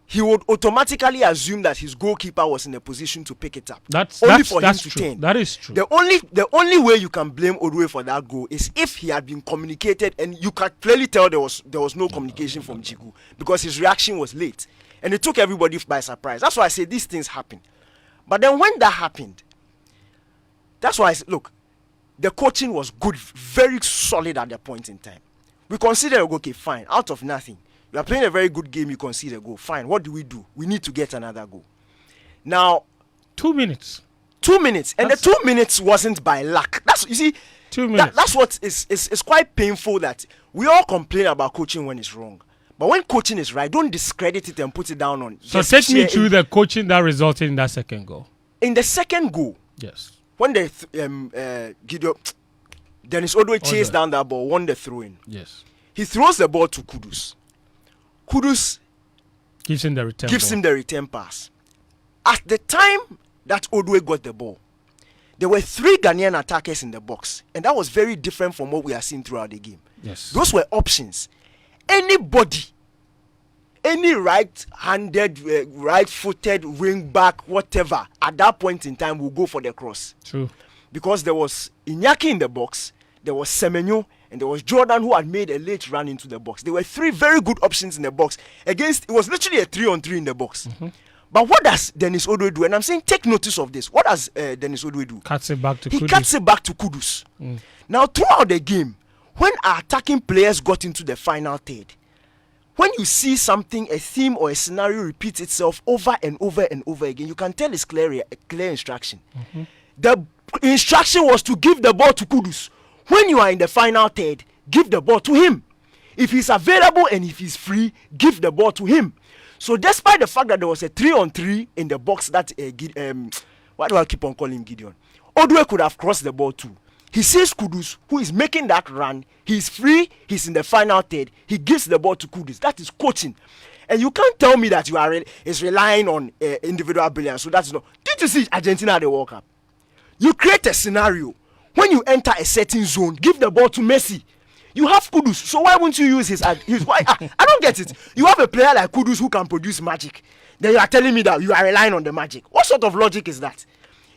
he would automatically assume that his goalkeeper was in a position to pick it up. That's him true. to turn. That is true. The only way you can blame Odwe for that goal is if he had been communicated, and you can clearly tell there was no communication from Jigu because his reaction was late, and it took everybody by surprise. That's why I say these things happen. But then when that happened, that's why I said, look, the coaching was good, very solid at the point in time. We considered, okay, fine, out of nothing. You are playing a very good game, you concede a goal. Fine, what do? We need to get another goal. Now, 2 minutes. 2 minutes. And the 2 minutes wasn't by luck. That's, you see, 2 minutes. That's what is quite painful, that we all complain about coaching when it's wrong. But when coaching is right, don't discredit it and put it down on. So take me through the coaching that resulted in that second goal. In the second goal, yes, when Gideon Dennis Odwe chased down that ball, won the throw-in. Yes, he throws the ball to Kudus. Kudus gives him the return pass. At the time that Odwe got the ball, there were 3 Ghanaian attackers in the box, and that was very different from what we have seen throughout the game. Yes, those were options. Anybody, any right-handed, right-footed wing back, whatever, at that point in time will go for the cross. True. Because there was Iñaki in the box, there was Semenyo, and there was Jordan who had made a late run into the box. There were 3 very good options in the box. It was literally a 3-on-3 in the box. Mm-hmm. But what does Dennis Odwe do? And I'm saying take notice of this. What does Dennis Odwe do? Cuts it back to Kudus. He cuts it back to Kudus. Now, throughout the game, when our attacking players got into the final third, when you see something, a theme or a scenario repeats itself over and over and over again, you can tell it's clear instruction. Mm-hmm. The instruction was to give the ball to Kudus. When you are in the final third, give the ball to him. If he's available and if he's free, give the ball to him. So despite the fact that there was a 3-on-3 in the box that why do I keep on calling him Gideon? Odwe could have crossed the ball too. He sees Kudus, who is making that run. He's free. He's in the final third. He gives the ball to Kudus. That is coaching. And you can't tell me that is relying on individual brilliance. So that's not. Did you see Argentina at the World Cup? You create a scenario. When you enter a certain zone, give the ball to Messi. You have Kudus, so why won't you use his why? I don't get it. You have a player like Kudus who can produce magic. Then you are telling me that you are relying on the magic. What sort of logic is that?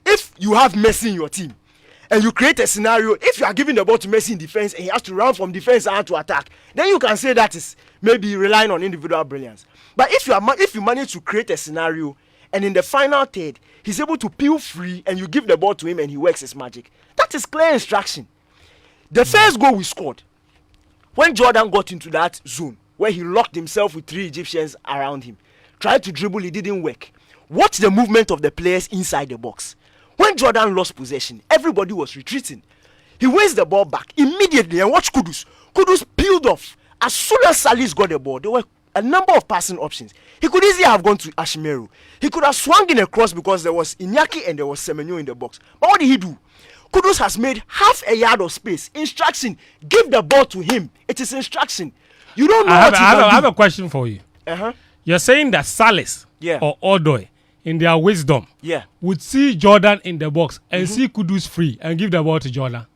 If you have Messi in your team, and you create a scenario, if you are giving the ball to Messi in defense and he has to run from defense and to attack, then you can say that is maybe relying on individual brilliance. But if you manage to create a scenario and in the final third he's able to peel free and you give the ball to him and he works his magic, that is clear instruction. The first goal we scored, when Jordan got into that zone where he locked himself with 3 Egyptians around him, tried to dribble, it didn't work. Watch the movement of the players inside the box. When Jordan lost possession, everybody was retreating. He wins the ball back immediately and watch Kudus. Kudus peeled off. As soon as Salis got the ball, there were a number of passing options. He could easily have gone to Ashimeru. He could have swung in a cross because there was Iñaki and there was Semenyo in the box. But what did he do? Kudus has made half a yard of space. Instruction, give the ball to him. It is instruction. You don't know what he can do. I have a question for you. You're saying that Salis or Odoi, in their wisdom, would see Jordan in the box and see Kudus free and give the ball to Jordan.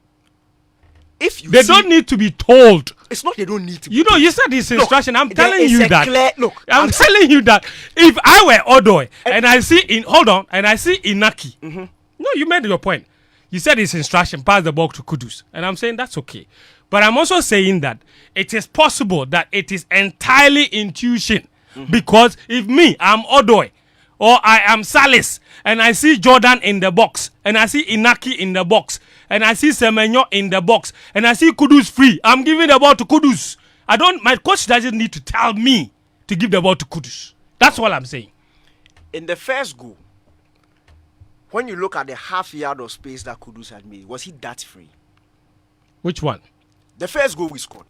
If you they don't need to be told. It's not they don't need to be told. You said this instruction. I'm telling you that. I'm I'm telling you that if I were Odoi and I see Inaki. No, you made your point. You said it's instruction, pass the ball to Kudus. And I'm saying that's okay. But I'm also saying that it is possible that it is entirely intuition. Because if I'm Odoi, or I am Salis, and I see Jordan in the box, and I see Inaki in the box, and I see Semenyo in the box, and I see Kudus free, I'm giving the ball to Kudus. My coach doesn't need to tell me to give the ball to Kudus. That's all I'm saying. In the first goal, when you look at the half yard of space that Kudus had made, was he that free? Which one? The first goal we scored.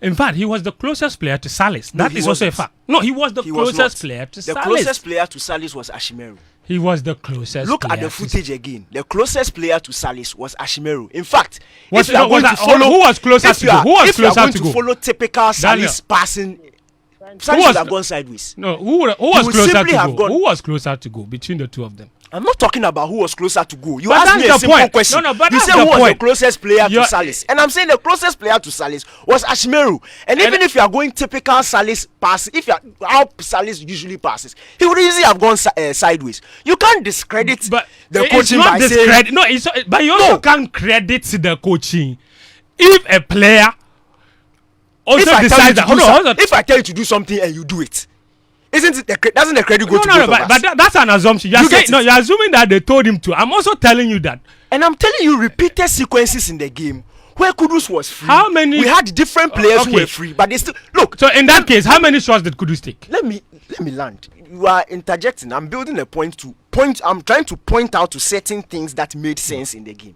In fact, he was the closest player to Salis. That is also a fact. No, he was the closest player to Salis. The closest player to Salis was Ashimeru. He was the closest. Look at the footage again. The closest player to Salis was Ashimeru. In fact, who was closer to go? Who was closer to go? Follow typical Salis passing, Salis would have gone sideways. No, who was closer to go? Who was closer to go between the two of them? I'm not talking about who was closer to goal. You But asked me a that's the simple point. question. No, but you that's said the who was the point. closest player You're- to Salis, and I'm saying the closest player to Salis was Ashmeru. And even if you are going typical Salis pass, if you are how Salis usually passes, he would easily have gone sideways. You can't discredit the coaching by saying no. It's but you also can't credit the coaching if a player also decides that. Hold on. If I tell you to do something and you do it, isn't it doesn't the credit go to both of us? But that's an assumption. You're assuming that they told him to. I'm also telling you that. And I'm telling you repeated sequences in the game where Kudus was free. How many? We had different players who were free, but they still look. So in that case, how many shots did Kudus take? Let me land. You are interjecting. I'm building a point. I'm trying to point out to certain things that made sense in the game.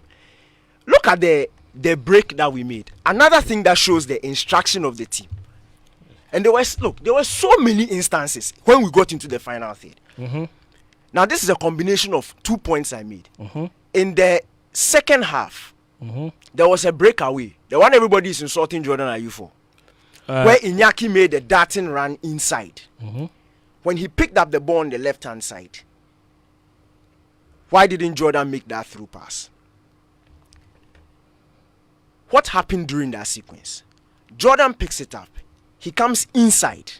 Look at the break that we made. Another thing that shows the instruction of the team. And there were so many instances when we got into the final third. Mm-hmm. Now this is a combination of 2 points I made. Mm-hmm. In the second half, there was a breakaway. The one everybody is insulting Jordan Ayew for. Where Iñaki made a darting run inside. When he picked up the ball on the left-hand side, why didn't Jordan make that through pass? What happened during that sequence? Jordan picks it up. He comes inside.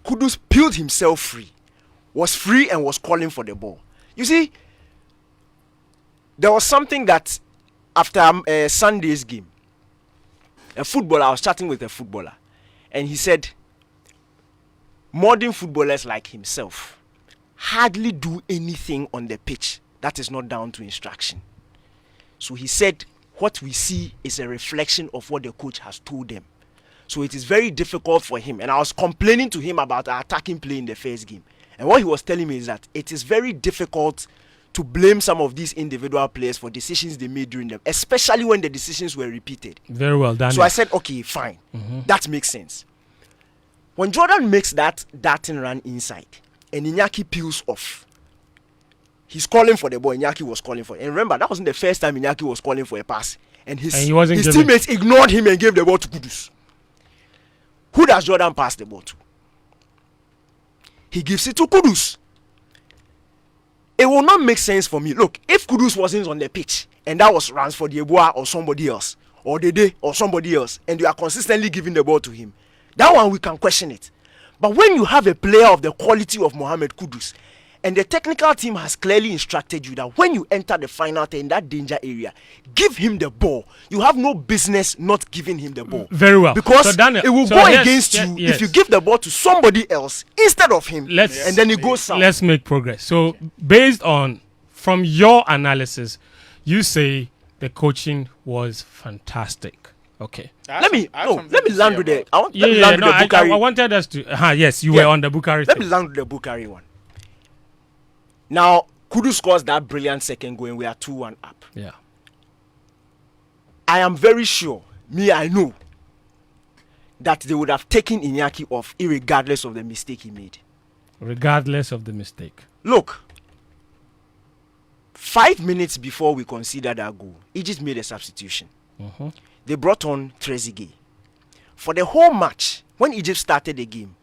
Kudus peeled himself free. Was free and was calling for the ball. You see, there was something that after Sunday's game, I was chatting with a footballer, and he said, modern footballers like himself hardly do anything on the pitch that is not down to instruction. So he said, what we see is a reflection of what the coach has told them. So it is very difficult for him. And I was complaining to him about our attacking play in the first game. And what he was telling me is that it is very difficult to blame some of these individual players for decisions they made during them, especially when the decisions were repeated. Very well done. So I said, okay, fine. That makes sense. When Jordan makes that darting run inside and Iñaki peels off, he's calling for the ball. Iñaki was calling for it. And remember, that wasn't the first time Iñaki was calling for a pass. And his teammates ignored him and gave the ball to Kudus. Who does Jordan pass the ball to? He gives it to Kudus. It will not make sense for me. Look, if Kudus wasn't on the pitch and that was Ransford Yeboah or somebody else, or Dede or somebody else, and you are consistently giving the ball to him, that one we can question it. But when you have a player of the quality of Mohamed Kudus, and the technical team has clearly instructed you that when you enter the final third in that danger area, give him the ball. You have no business not giving him the ball. Very well. Because so Daniel, it will go against you if you give the ball to somebody else instead of him. And then it goes south. Let's make progress. So based on, from your analysis, you say the coaching was fantastic. Okay. Let me land with the Bukhari. I wanted us to. Yes, you were on the Bukhari. Let me land with the Bukhari one. Now, Kudus scores that brilliant second goal and we are 2-1 up. Yeah. I am very sure, I know, that they would have taken Iñaki off irregardless of the mistake he made. Regardless of the mistake. Look, 5 minutes before we considered that goal, Egypt made a substitution. They brought on Trezeguet. For the whole match, when Egypt started the game,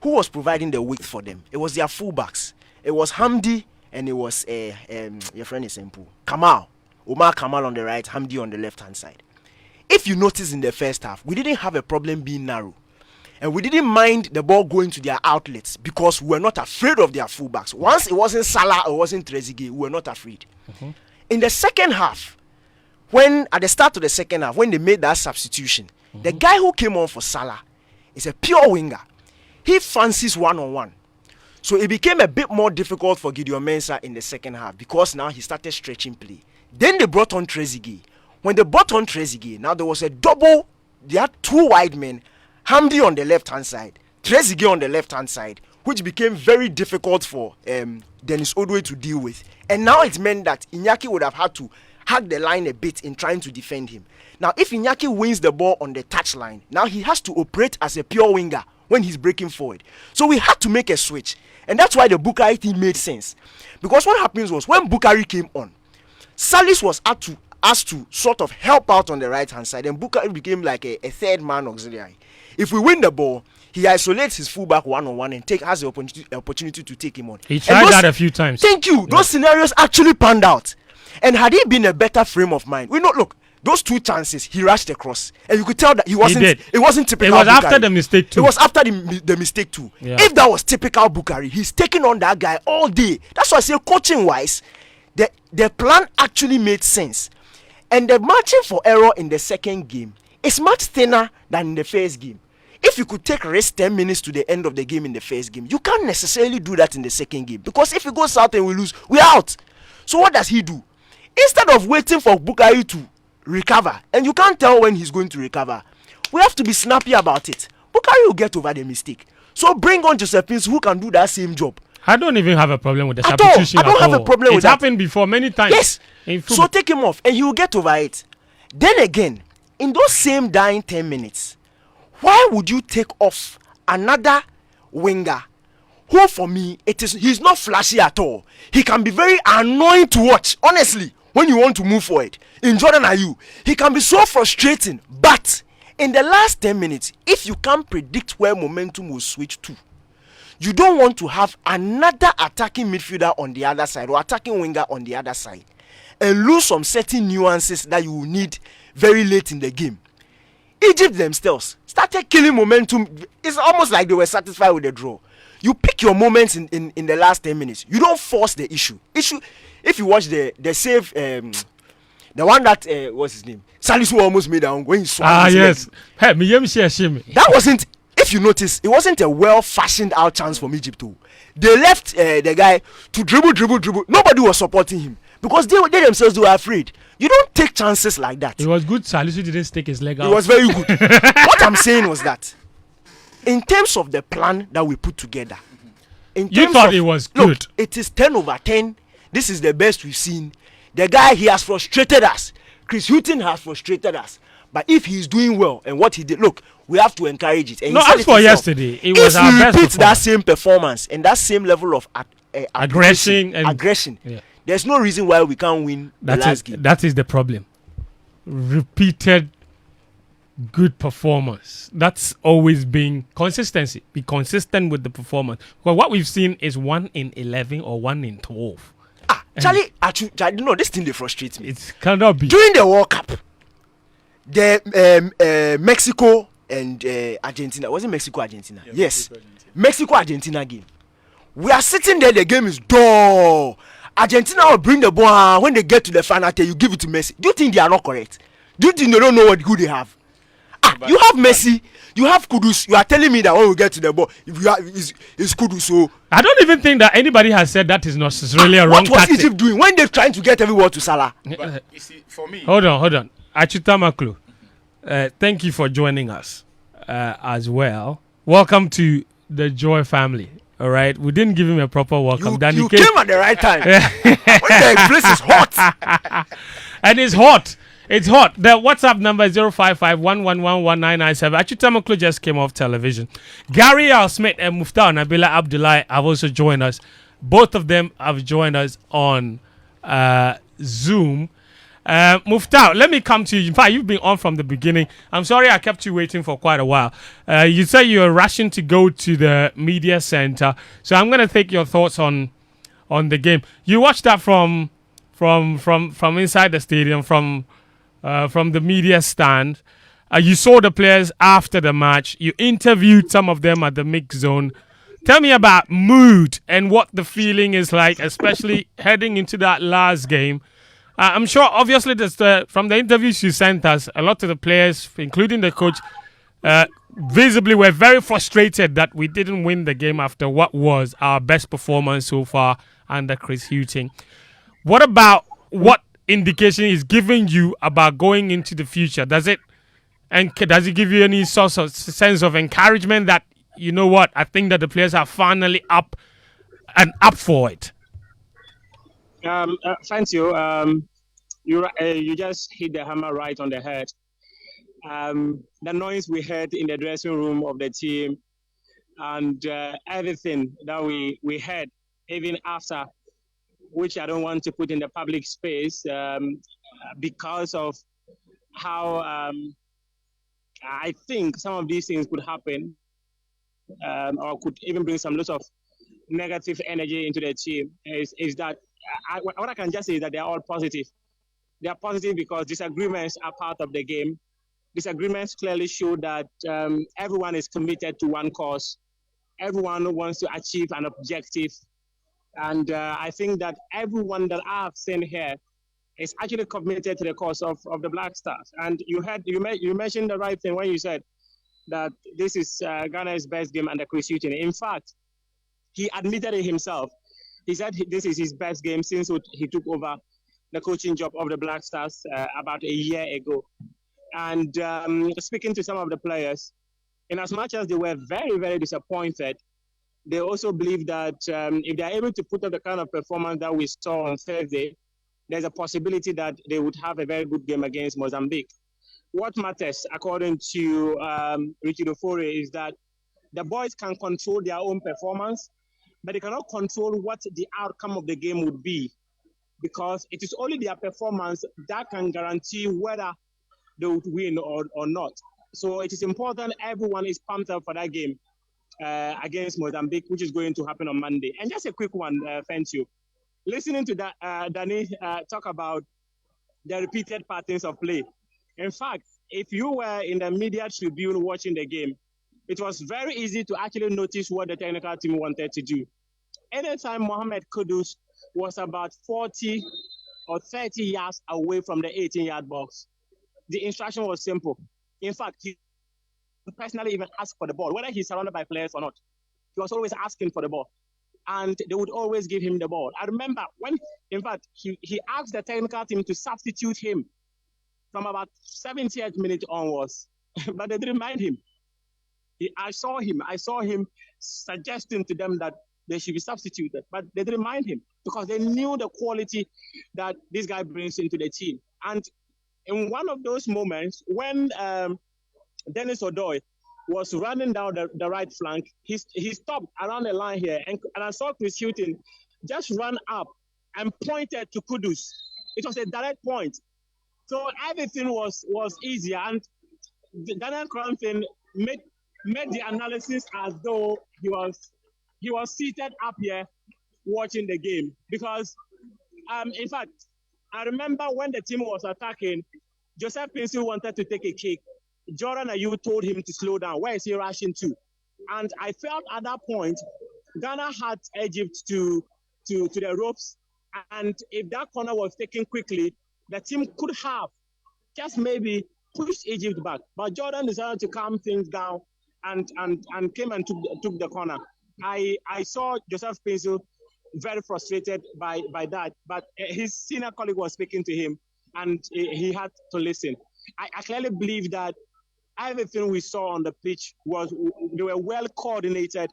who was providing the width for them? It was their fullbacks. It was Hamdi and it was your friend is Muftawu. Kamal. Omar Kamal on the right, Hamdi on the left-hand side. If you notice in the first half, we didn't have a problem being narrow. And we didn't mind the ball going to their outlets because we were not afraid of their fullbacks. Once it wasn't Salah or it wasn't Trezeguet, we were not afraid. In the second half, at the start of the second half, when they made that substitution, the guy who came on for Salah is a pure winger. He fancies one-on-one. So it became a bit more difficult for Gideon Mensah in the second half because now he started stretching play. Then they brought on Trezeguet. When they brought on Trezeguet, now there was a double. They had two wide men, Hamdi on the left-hand side, Trezeguet on the left-hand side, which became very difficult for Dennis Odwe to deal with. And now it meant that Iñaki would have had to hug the line a bit in trying to defend him. Now, if Iñaki wins the ball on the touchline, now he has to operate as a pure winger when he's breaking forward. So we had to make a switch. And that's why the Bukhari thing made sense. Because what happens was, when Bukhari came on, Salis was asked to sort of help out on the right-hand side, and Bukhari became like a third-man auxiliary. If we win the ball, he isolates his fullback one-on-one and has the opportunity to take him on. He tried that a few times. Thank you. Those scenarios actually panned out. And had he been a better frame of mind, look, those 2 chances, he rushed across. And you could tell that it wasn't typical. It was Bukari. after the mistake too. It was after the mistake too. Yeah. If that was typical Bukari, he's taking on that guy all day. That's why I say coaching-wise, the plan actually made sense. And the margin for error in the second game is much thinner than in the first game. If you could take rest 10 minutes to the end of the game in the first game, you can't necessarily do that in the second game. Because if it goes out and we lose, we're out. So what does he do? Instead of waiting for Bukari to recover, and you can't tell when he's going to recover, we have to be snappy about it. Bukari will get over the mistake. So bring on Joseph Pins, who can do that same job. I don't even have a problem with the At substitution all. I don't have a problem with that. that. It's happened before many times. Yes. So take him off and he will get over it. Then again, in those same dying 10 minutes, why would you take off another winger who, for me, he's not flashy at all. He can be very annoying to watch, honestly, when you want to move forward. In Jordan Ayew, he can be so frustrating. But in the last 10 minutes, if you can't predict where momentum will switch to, you don't want to have another attacking midfielder on the other side or attacking winger on the other side and lose some certain nuances that you will need very late in the game. Egypt themselves started killing momentum. It's almost like they were satisfied with the draw. You pick your moments in the last 10 minutes. You don't force the issue. If you watch the save, the one that what's his name? Salisu almost made down when he swung. Yes. Hey, that wasn't. If you notice, it wasn't a well-fashioned out chance from Egypt too. They left the guy to dribble. Nobody was supporting him because they themselves were afraid. You don't take chances like that. It was good Salisu didn't stick his leg out. It was very good. What I'm saying was that in terms of the plan that we put together, you thought it was good. Look, it is 10/10. This is the best we've seen. The guy, he has frustrated us. Chris Hughton has frustrated us. But if he's doing well and what he did, look, we have to encourage it. And no, as for yesterday, it was our best. If he repeats that same performance and that same level of aggression, yeah. There's no reason why we can't win the last game. That is the problem. Repeated good performance. That's always been consistency. Be consistent with the performance. Well, what we've seen is 1 in 11 or 1 in 12. Charlie, no, this thing they frustrates me. It cannot be. During the World Cup, the Mexico and Argentina, was it Mexico Argentina? Yeah, yes, Mexico Argentina game. We are sitting there. The game is dull. Argentina will bring the ball when they get to the final. You give it to Messi. Do you think they are not correct? Do you think they don't know who they have? You have Messi, you have Kudus. You are telling me that when we get to the ball, if you have is Kudus. So I don't even think that anybody has said that is not necessarily a wrong tactic. What was Egypt doing when they're trying to get everyone to Salah? But you see, for me, hold on. Achutamaklu, thank you for joining us as well. Welcome to the Joy family. All right, we didn't give him a proper welcome. You came at the right time. When the place is hot, and it's hot. It's hot. The WhatsApp number is 055-111-1997. Achutamaklu just came off television. Gary Al Smith and Muftawu Nabila Abdullahi have also joined us. Both of them have joined us on Zoom. Muftawu, let me come to you. In fact, you've been on from the beginning. I'm sorry I kept you waiting for quite a while. You said you were rushing to go to the media center. So I'm going to take your thoughts on the game. You watched that from inside the stadium, from the media stand. You saw the players after the match. You interviewed some of them at the mix zone. Tell me about mood and what the feeling is like, especially heading into that last game. I'm sure, obviously, from the interviews you sent us, a lot of the players, including the coach, visibly were very frustrated that we didn't win the game after what was our best performance so far under Chris Hughton. What about what indication is giving you about going into the future? Does it give you any sort of sense of encouragement that, you know what, I think that the players are finally up for it? Fentuo, you just hit the hammer right on the head. The noise we heard in the dressing room of the team and everything that we heard, even after, which I don't want to put in the public space because of how I think some of these things could happen, or could even bring some lots of negative energy into the team. Is that what I can just say is that they are all positive. They are positive because disagreements are part of the game. Disagreements clearly show that everyone is committed to one cause. Everyone wants to achieve an objective. And I think that everyone that I've seen here is actually committed to the cause of the Black Stars. And you mentioned the right thing when you said that this is Ghana's best game under Chris Hughton. In fact, he admitted it himself. He said this is his best game since he took over the coaching job of the Black Stars about a year ago. And speaking to some of the players, in as much as they were very, very disappointed, they also believe that if they're able to put up the kind of performance that we saw on Thursday, there's a possibility that they would have a very good game against Mozambique. What matters, according to Richard Ofori, is that the boys can control their own performance, but they cannot control what the outcome of the game would be, because it is only their performance that can guarantee whether they would win or not. So it is important everyone is pumped up for that game against Mozambique, which is going to happen on Monday. And just a quick one, Fentuo. Listening to that, Danny talk about the repeated patterns of play. In fact, if you were in the media tribune watching the game, it was very easy to actually notice what the technical team wanted to do. Anytime Mohamed Kudus was about 40 or 30 yards away from the 18-yard box, the instruction was simple. In fact, he personally even asked for the ball, whether he's surrounded by players or not. He was always asking for the ball. And they would always give him the ball. I remember when, in fact, he asked the technical team to substitute him from about 70th minute onwards, but they didn't mind him. I saw him suggesting to them that they should be substituted, but they didn't mind him because they knew the quality that this guy brings into the team. And in one of those moments, when Dennis Odoi was running down the right flank, he stopped around the line here, and I saw Chris Hughton just run up and pointed to Kudus. It was a direct point. So everything was easier, and Daniel Koranteng made the analysis as though he was seated up here watching the game. Because, in fact, I remember when the team was attacking, Joseph Pinsil wanted to take a kick. Jordan Ayew told him to slow down. Where is he rushing to? And I felt at that point, Ghana had Egypt to the ropes. And if that corner was taken quickly, the team could have just maybe pushed Egypt back. But Jordan decided to calm things down and came and took the corner. I saw Joseph Pinsil very frustrated by that, but his senior colleague was speaking to him, and he had to listen. I clearly believe that everything we saw on the pitch they were well coordinated.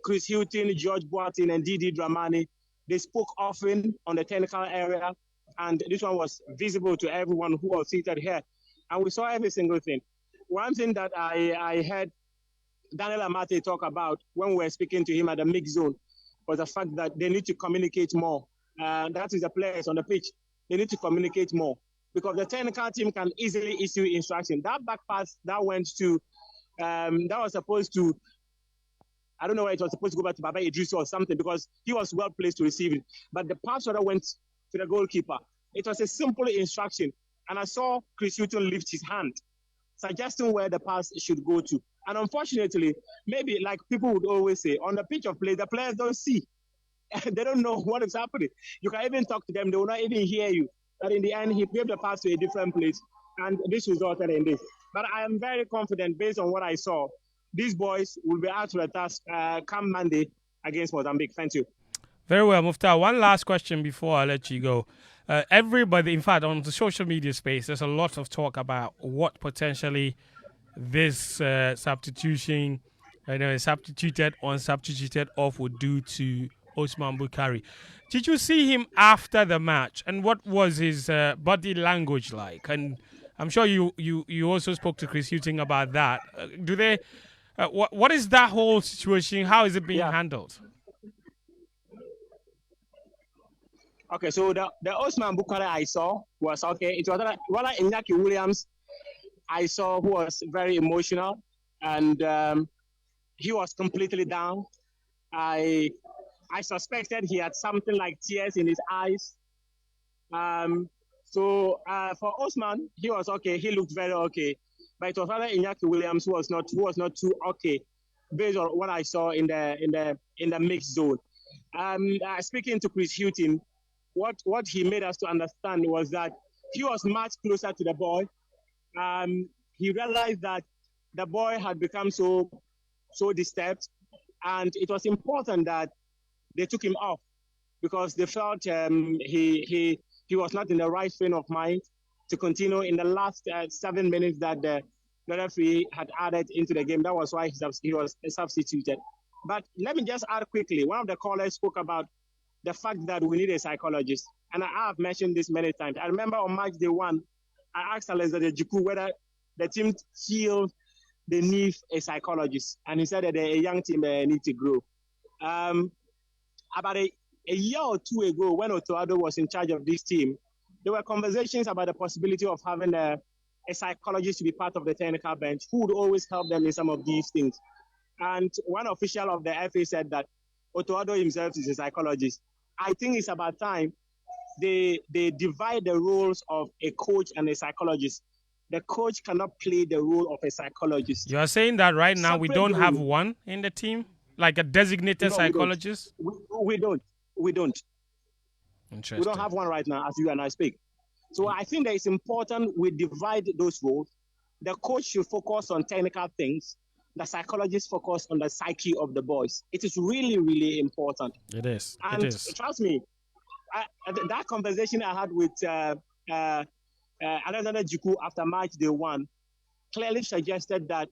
Chris Hughton, George Boateng, and Didi Dramani, they spoke often on the technical area, and this one was visible to everyone who was seated here. And we saw every single thing. One thing that I heard Daniel Amate talk about when we were speaking to him at the mix zone was the fact that they need to communicate more. That is the players on the pitch. They need to communicate more, because the technical team can easily issue instruction. That back pass that went to, that was supposed to, I don't know where it was supposed to go back to Baba Idris or something, because he was well placed to receive it. But the pass that went to the goalkeeper, it was a simple instruction. And I saw Chris Hughton lift his hand, suggesting where the pass should go to. And unfortunately, maybe like people would always say, on the pitch of play, the players don't see. They don't know what is happening. You can even talk to them, they will not even hear you. But in the end, he gave the pass to a different place, and this resulted in this. But I am very confident, based on what I saw, these boys will be out to the task come Monday against Mozambique. Thank you. Very well, Muftawu. One last question before I let you go. Everybody, in fact, on the social media space, there's a lot of talk about what potentially this substitution, substituted on, substituted off would do to Osman Bukhari. Did you see him after the match, and what was his body language like? And I'm sure you also spoke to Chris Hughton about that. What is that whole situation? How is it being handled? Okay, so the Osman Bukhari I saw was okay. It was rather Iñaki Williams I saw who was very emotional, and he was completely down. I suspected he had something like tears in his eyes. For Osman, he was okay. He looked very okay, but it was rather Iñaki Williams who was not too okay, based on what I saw in the mixed zone. Speaking to Chris Hutton, what he made us to understand was that he was much closer to the boy. He realized that the boy had become so disturbed, and it was important that they took him off because they felt he was not in the right frame of mind to continue in the last 7 minutes that the referee had added into the game. That was why he was substituted. But let me just add quickly, one of the callers spoke about the fact that we need a psychologist. And I have mentioned this many times. I remember on match day 1, I asked Alexander Juku whether the team feels they need a psychologist. And he said that a young team need to grow. About a year or two ago, when Otoado was in charge of this team, there were conversations about the possibility of having a psychologist to be part of the technical bench who would always help them in some of these things. And one official of the FA said that Otoado himself is a psychologist. I think it's about time they divide the roles of a coach and a psychologist. The coach cannot play the role of a psychologist. You are saying that right now we don't have role. one in the team, like a designated psychologist? We don't. Interesting. We don't have one right now as you and I speak. So I think that it's important we divide those roles. The coach should focus on technical things. The psychologist focus on the psyche of the boys. It is really, really important. It is. And it is. Trust me, that conversation I had with Alexander Juku after match day 1 clearly suggested that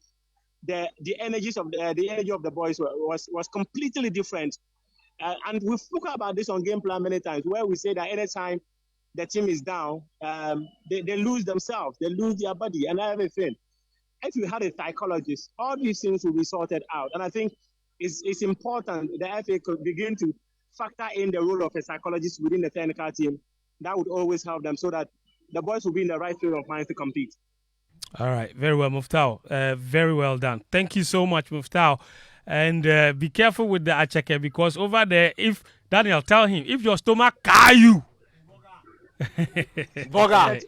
the energy of the boys was completely different. And we've spoken about this on Game Plan many times, where we say that anytime the team is down, they lose themselves, they lose their body and everything. If we had a psychologist, all these things will be sorted out. And I think it's important the FA could begin to factor in the role of a psychologist within the technical team. That would always help them so that the boys will be in the right frame of mind to compete. All right. Very well, Muftawu. Very well done. Thank you so much, Muftawu. And be careful with the Acheke, because over there, if Daniel, tell him, if your stomach you. Boga.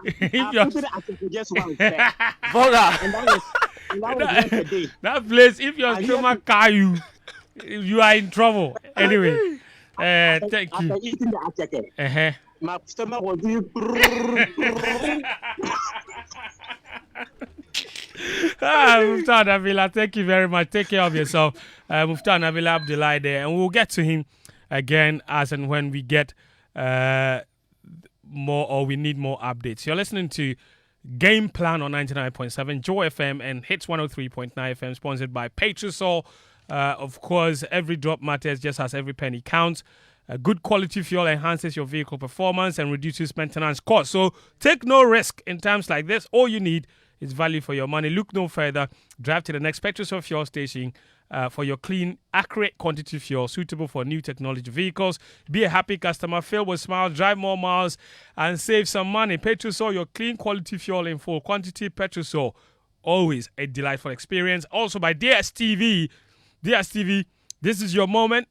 If you're just one Boga. And that was once a day. That place, if your stomach you are in trouble. Anyway, thank you. After eating the Acheke, my stomach was doing. Muftawu Nabila, thank you very much. Take care of yourself. Muftawu Nabila Abdullahi there, and we'll get to him again as and when we get more, or we need more updates. You're listening to Game Plan on 99.7 Joy FM and Hits 103.9 FM, sponsored by Petrosol. Of course, every drop matters just as every penny counts. Good quality fuel enhances your vehicle performance and reduces maintenance costs. So take no risk in times like this. All you need is value for your money. Look no further. Drive to the next Petrosol fuel station for your clean, accurate quantity fuel suitable for new technology vehicles. Be a happy customer, fill with smiles, drive more miles, and save some money. Petrosol, your clean quality fuel in full quantity. Petrosol, always a delightful experience. Also by DSTV. DSTV, this is your moment.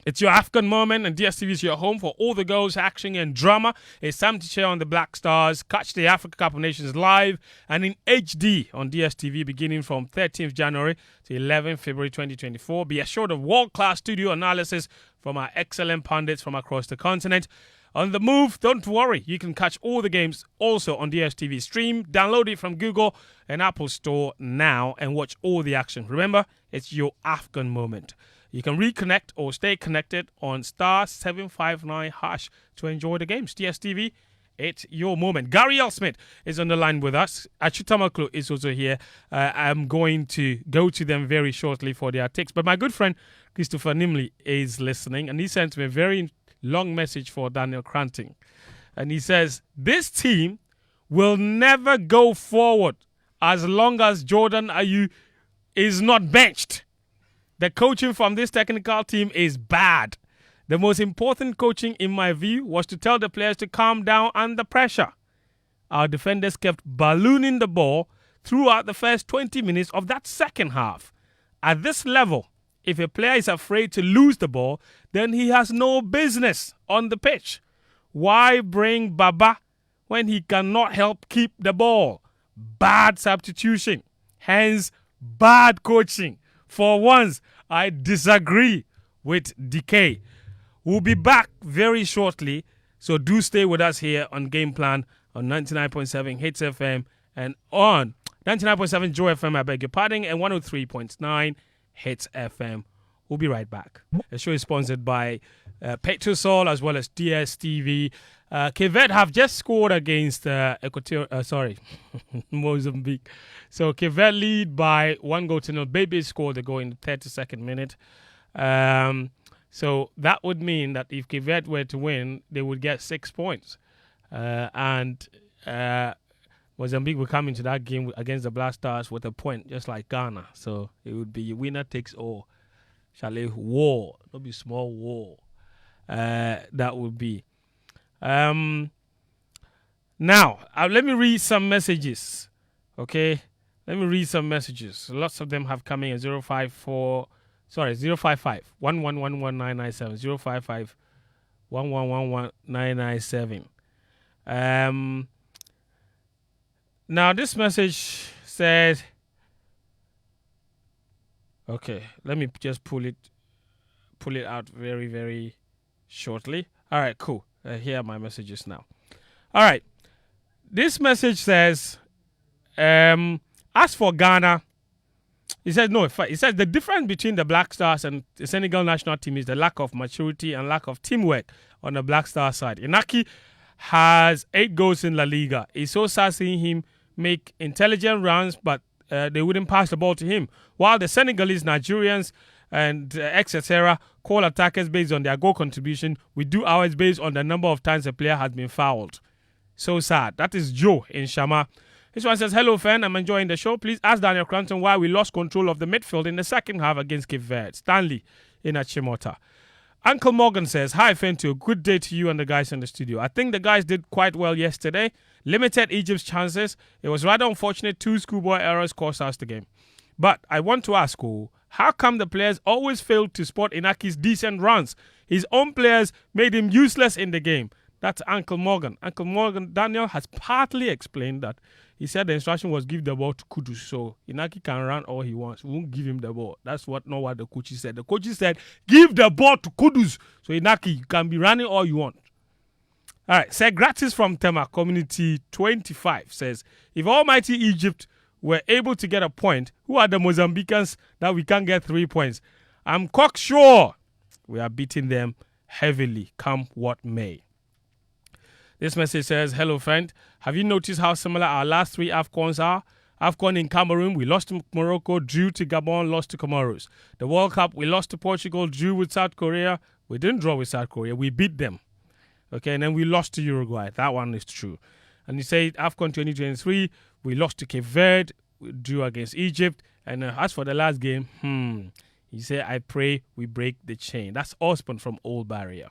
It's your African moment, and DSTV is your home for all the goals, action, and drama. It's time to cheer on the Black Stars. Catch the Africa Cup of Nations live and in HD on DSTV beginning from 13th January to 11th February 2024. Be assured of world-class studio analysis from our excellent pundits from across the continent. On the move, don't worry. You can catch all the games also on DSTV Stream. Download it from Google and Apple Store now and watch all the action. Remember, it's your African moment. You can reconnect or stay connected on *759# to enjoy the games. DSTV, it's your moment. Gary L. Smith is on the line with us. Achutamaklo is also here. I'm going to go to them very shortly for their takes. But my good friend Christopher Nimley is listening, and he sent me a very long message for Daniel Koranteng. And he says, this team will never go forward as long as Jordan Ayew is not benched. The coaching from this technical team is bad. The most important coaching, in my view, was to tell the players to calm down under pressure. our defenders kept ballooning the ball throughout the first 20 minutes of that second half. At this level, if a player is afraid to lose the ball, then he has no business on the pitch. Why bring Baba when he cannot help keep the ball? Bad substitution, hence bad coaching. For once, I disagree with DK. We'll be back very shortly, so do stay with us here on Game Plan on 99.7 Hits FM and on 99.7 Joy FM, I beg your pardon, and 103.9 Hits FM. We'll be right back. The show is sponsored by Petrosol as well as DSTV. Kevet have just scored against Mozambique. So Kevet lead by 1-0. Baby scored the goal in the 32nd minute. So that would mean that if Kevet were to win, they would get 6 points. And Mozambique will come into that game against the Black Stars with a point, just like Ghana. So it would be winner takes all. Chalet war. It'll be small war. That would be. Now, let me read some messages. Okay? Let me read some messages. Lots of them have come in at 055 1111997. 055 1111997. Now, this message says, okay, let me just pull it out very, very shortly. All right, cool. Here are my messages now. All right. This message says, as for Ghana, he says the difference between the Black Stars and the Senegal national team is the lack of maturity and lack of teamwork on the Black Star side. Inaki has 8 goals in La Liga. It's so sad seeing him make intelligent runs, but they wouldn't pass the ball to him. While the Senegalese, Nigerians, and etc. call attackers based on their goal contribution, we do ours based on the number of times a player has been fouled. So sad. That is Joe in Shama. This one says, hello, fan. I'm enjoying the show. Please ask Daniel Koranteng why we lost control of the midfield in the second half against Cape Verde. Stanley in Achimota. Uncle Morgan says, hi, Fentuo. Good day to you and the guys in the studio. I think the guys did quite well yesterday. Limited Egypt's chances. It was rather unfortunate 2 schoolboy errors cost us the game. But I want to ask, how come the players always fail to spot Inaki's decent runs? His own players made him useless in the game. That's Uncle Morgan. Uncle Morgan, Daniel has partly explained that. He said the instruction was give the ball to Kudus. So Inaki can run all he wants. We won't give him the ball. That's not what the coach said. The coach said, give the ball to Kudus. So Inaki, you can be running all you want. All right. Sir Gratis from Tema, Community 25 says, if Almighty Egypt were able to get a point, who are the Mozambicans that we can't get 3 points? I'm cocksure we are beating them heavily, come what may. This message says, hello, friend. Have you noticed how similar our last 3 AFCONs are? AFCON in Cameroon, we lost to Morocco, drew to Gabon, lost to Comoros. The World Cup, we lost to Portugal, drew with South Korea. We didn't draw with South Korea. We beat them. Okay, and then we lost to Uruguay. That one is true. And you say AFCON 2023, we lost to Cape Verde, we drew against Egypt. And as for the last game, he said, I pray we break the chain. That's Osborne from Old Barrier.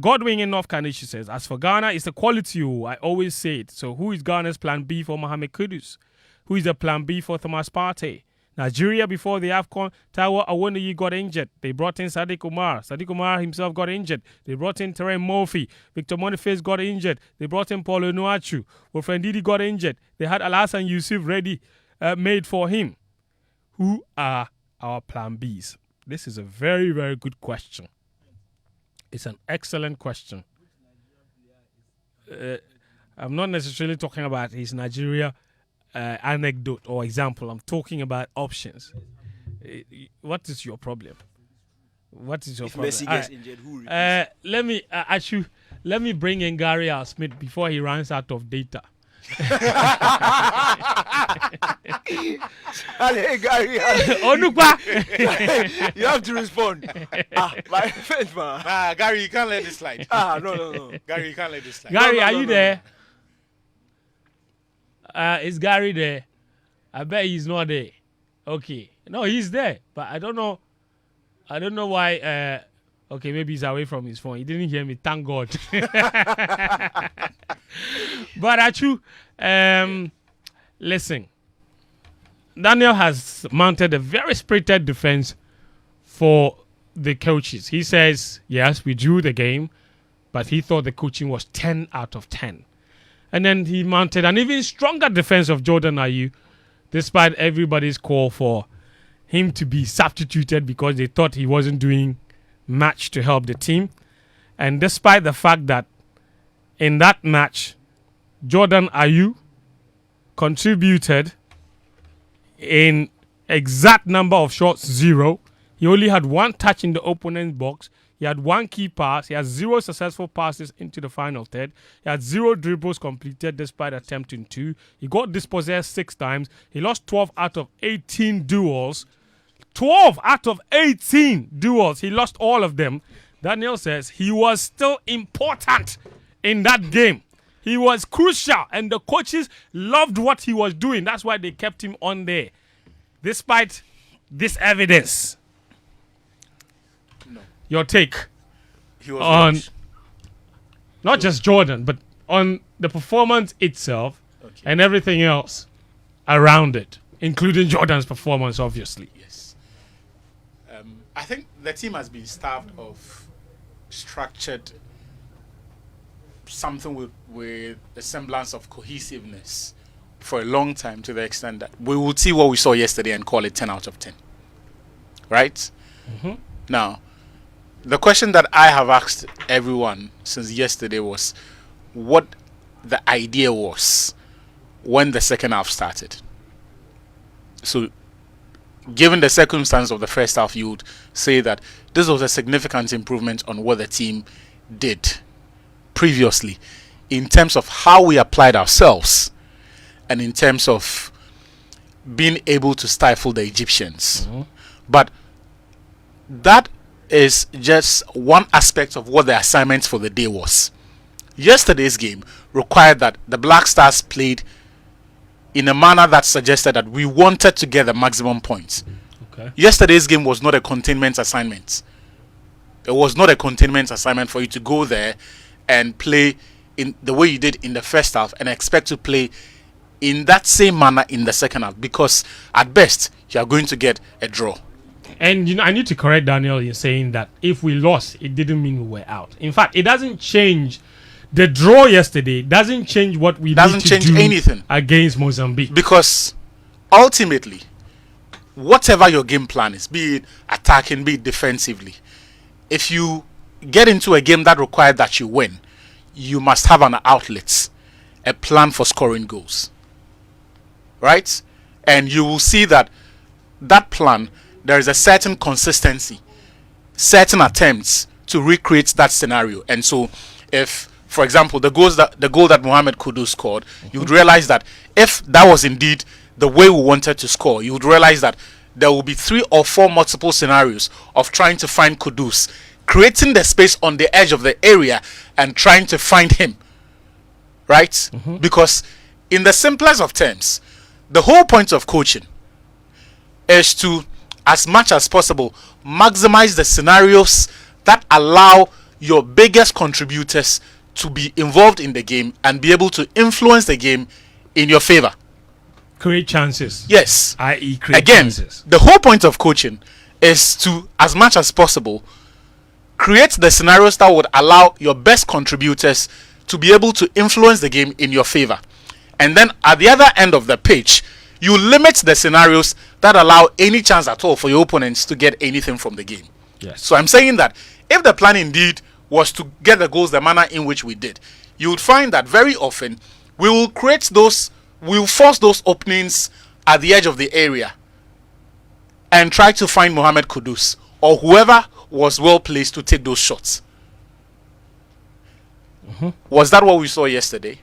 Godwin in North Carnegie says, as for Ghana, it's the quality. I always say it. So who is Ghana's plan B for Mohamed Kudus? Who is the plan B for Thomas Partey? Nigeria, before the AFCON, Taiwo Awoniyi got injured. They brought in Sadiq Umar. Sadiq Umar himself got injured. They brought in Terem Murphy. Victor Boniface got injured. They brought in Paulo Nuachu. Wilfred Ndidi got injured. They had Alassane Yusuf ready, made for him. Who are our plan Bs? This is a very, very good question. It's an excellent question. I'm not necessarily talking about his Nigeria anecdote or example. I'm talking about options. What is your problem? What is your problem? Messi gets injured, who replaces? Let me bring in Gary Al Smith before he runs out of data. Hey, Gary. Onukwa. You have to respond. My friend, man. Gary, you can't let this slide. No. Gary, you can't let this slide. Gary, are you there? Is Gary there? I bet he's not there. Okay. No, he's there. But I don't know why Okay, maybe he's away from his phone. He didn't hear me. Thank God. But Achu, listen. Daniel has mounted a very spirited defense for the coaches. He says, yes, we drew the game, but he thought the coaching was 10 out of 10. And then he mounted an even stronger defense of Jordan Ayew, despite everybody's call for him to be substituted because they thought he wasn't doing much to help the team. And despite the fact that in that match, Jordan Ayew contributed in exact number of shots, 0. He only had 1 touch in the opponent's box. He had 1 key pass. He had 0 successful passes into the final third. He had 0 dribbles completed despite attempting 2. He got dispossessed 6 times. He lost 12 out of 18 duels. 12 out of 18 duels. He lost all of them. Daniel says he was still important in that game. He was crucial, and the coaches loved what he was doing. That's why they kept him on there, despite this evidence. No. Your take He was on rubbish. not just Jordan, but on the performance itself and everything else around it, including Jordan's performance, obviously. Yes. I think the team has been starved of structured something with a semblance of cohesiveness for a long time, to the extent that we would see what we saw yesterday and call it 10 out of 10. Right? Now, the question that I have asked everyone since yesterday was what the idea was when the second half started. So, given the circumstance of the first half, you would say that this was a significant improvement on what the team did previously in terms of how we applied ourselves and in terms of being able to stifle the Egyptians. But that is just one aspect of what the assignment for the day was. Yesterday's game required that the Black Stars played in a manner that suggested that we wanted to get the maximum points. Yesterday's game was not a containment assignment. It was not a containment assignment for you to go there and play in the way you did in the first half and expect to play in that same manner in the second half, because at best you are going to get a draw. And I need to correct Daniel in saying that if we lost, it didn't mean we were out. In fact, it doesn't change. The draw yesterday doesn't change what we Doesn't need to change do anything against Mozambique. Because ultimately, whatever your game plan is, be it attacking, be it defensively, if you get into a game that requires that you win, you must have an outlet, a plan for scoring goals. Right? And you will see that plan, there is a certain consistency, certain attempts to recreate that scenario. And so if, for example, the goal that Mohamed Kudus scored, you would realize that if that was indeed the way we wanted to score, you would realize that there will be 3 or 4 multiple scenarios of trying to find Kudus, creating the space on the edge of the area and trying to find him. Right? Because in the simplest of terms, the whole point of coaching is to, as much as possible, maximize the scenarios that allow your biggest contributors to be involved in the game and be able to influence the game in your favor. Create chances. Yes. I.e. create Again, chances. the whole point of coaching is to, as much as possible, create the scenarios that would allow your best contributors to be able to influence the game in your favor. And then at the other end of the pitch, you limit the scenarios that allow any chance at all for your opponents to get anything from the game. Yes. So I'm saying that if the plan indeed was to get the goals the manner in which we did, you would find that very often we will force those openings at the edge of the area and try to find Mohamed Kudus or whoever was well placed to take those shots. Was that what we saw yesterday?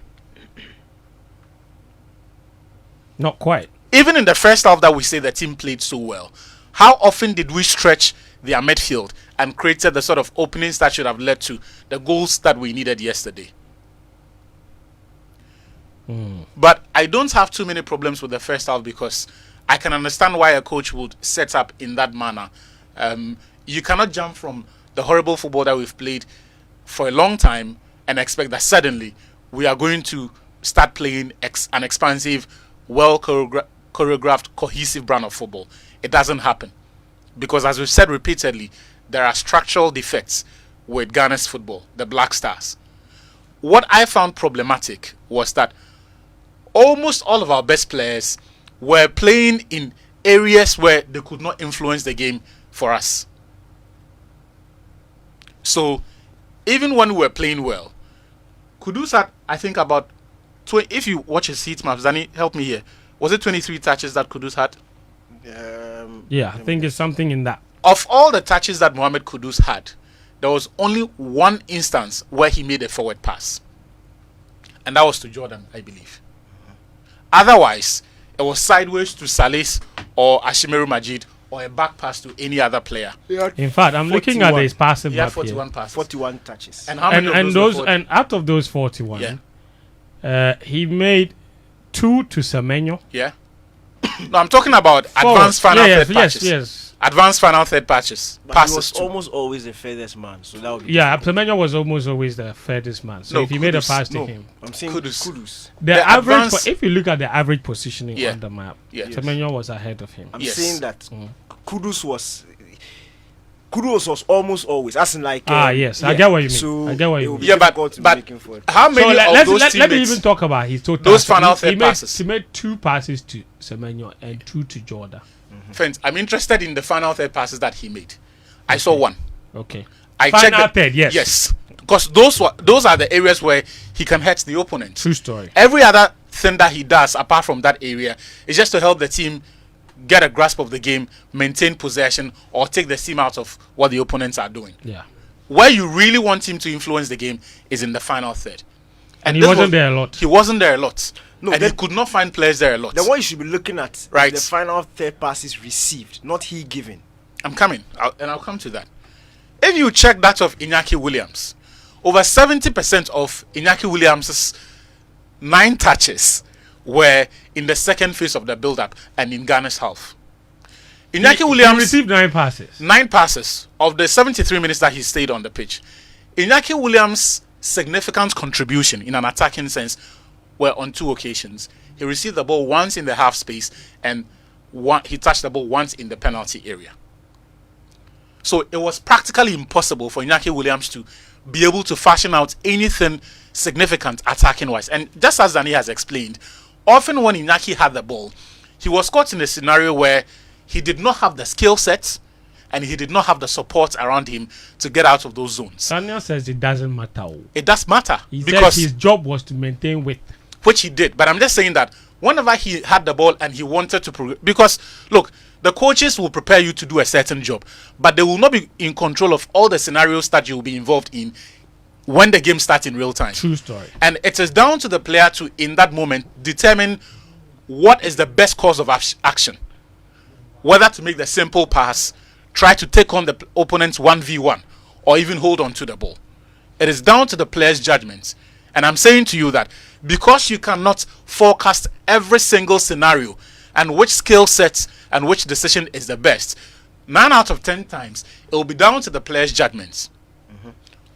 Not quite. Even in the first half that we say the team played so well, how often did we stretch their midfield and created the sort of openings that should have led to the goals that we needed yesterday? But I don't have too many problems with the first half, because I can understand why a coach would set up in that manner. You cannot jump from the horrible football that we've played for a long time and expect that suddenly we are going to start playing an expansive, well choreographed, cohesive brand of football. It doesn't happen. Because as we've said repeatedly, there are structural defects with Ghana's football, the Black Stars. What I found problematic was that almost all of our best players were playing in areas where they could not influence the game for us. So, even when we were playing well, Kudus had, I think, about 20, if you watch his heat maps, Danny, help me here. Was it 23 touches that Kudus had? Yeah, I think it's something in that. Of all the touches that Mohamed Kudus had, there was only one instance where he made a forward pass. And that was to Jordan, I believe. Otherwise, it was sideways to Salis or Ashimeru Majid or a back pass to any other player. In fact, I'm looking at his passing He had map 41 here. passes. 41 touches. And how many of those were and out of those 41, he made 2 to Semenyo. Yeah. No, I'm talking about advanced final third patches. Yes. Advanced final third patches. But Passes he was too. almost always the furthest man, so that would be Yeah, Semenyo was almost always the furthest man. So No, if he made a Kudus, pass to no. him, I'm saying Kudus. the average. advanced- If you look at the average positioning Yeah. on the map, Yeah. Semenyo was ahead of him. I'm saying that Kudus was almost always, as in like. Yes, I get what you mean. So I get what it you would mean. be difficult to make him forward. how many So of let's, those let me teammates- even talk about his total. those final he third made, passes? He made 2 passes to Semenyo and 2 to Jordan. Friends, I'm interested in the final third passes that he made. I saw one. Okay. I Final checked third, yes. Yes. Because those are the areas where he can hurt the opponent. True story. Every other thing that he does apart from that area is just to help the team get a grasp of the game, maintain possession, or take the steam out of what the opponents are doing. Yeah. Where you really want him to influence the game is in the final third. And he this wasn't there a lot. He wasn't there a lot. No, and he could not find players there a lot. The one you should be looking at Right. is the final third passes received, not he given. I'm coming, I'll come to that. If you check that of Iñaki Williams, over 70% of Iñaki Williams' 9 touches were in the second phase of the build-up and in Ghana's half. Iñaki Williams He received 9 passes. 9 passes of the 73 minutes that he stayed on the pitch. Iñaki Williams' significant contribution in an attacking sense were on 2 occasions. He received the ball once in the half space and he touched the ball once in the penalty area. So it was practically impossible for Iñaki Williams to be able to fashion out anything significant attacking wise. And just as Danny has explained, often when Iñaki had the ball, he was caught in a scenario where he did not have the skill set and he did not have the support around him to get out of those zones. Daniel says it doesn't matter. It does matter. He because said his job was to maintain width. Which he did. But I'm just saying that whenever he had the ball and he wanted to progress, because look, the coaches will prepare you to do a certain job, but they will not be in control of all the scenarios that you will be involved in when the game starts in real time. True story. And it is down to the player to, in that moment, determine what is the best course of action. Whether to make the simple pass, try to take on the opponent's 1v1, or even hold on to the ball. It is down to the player's judgments. And I'm saying to you that because you cannot forecast every single scenario and which skill sets and which decision is the best, 9 out of 10 times, it will be down to the player's judgments.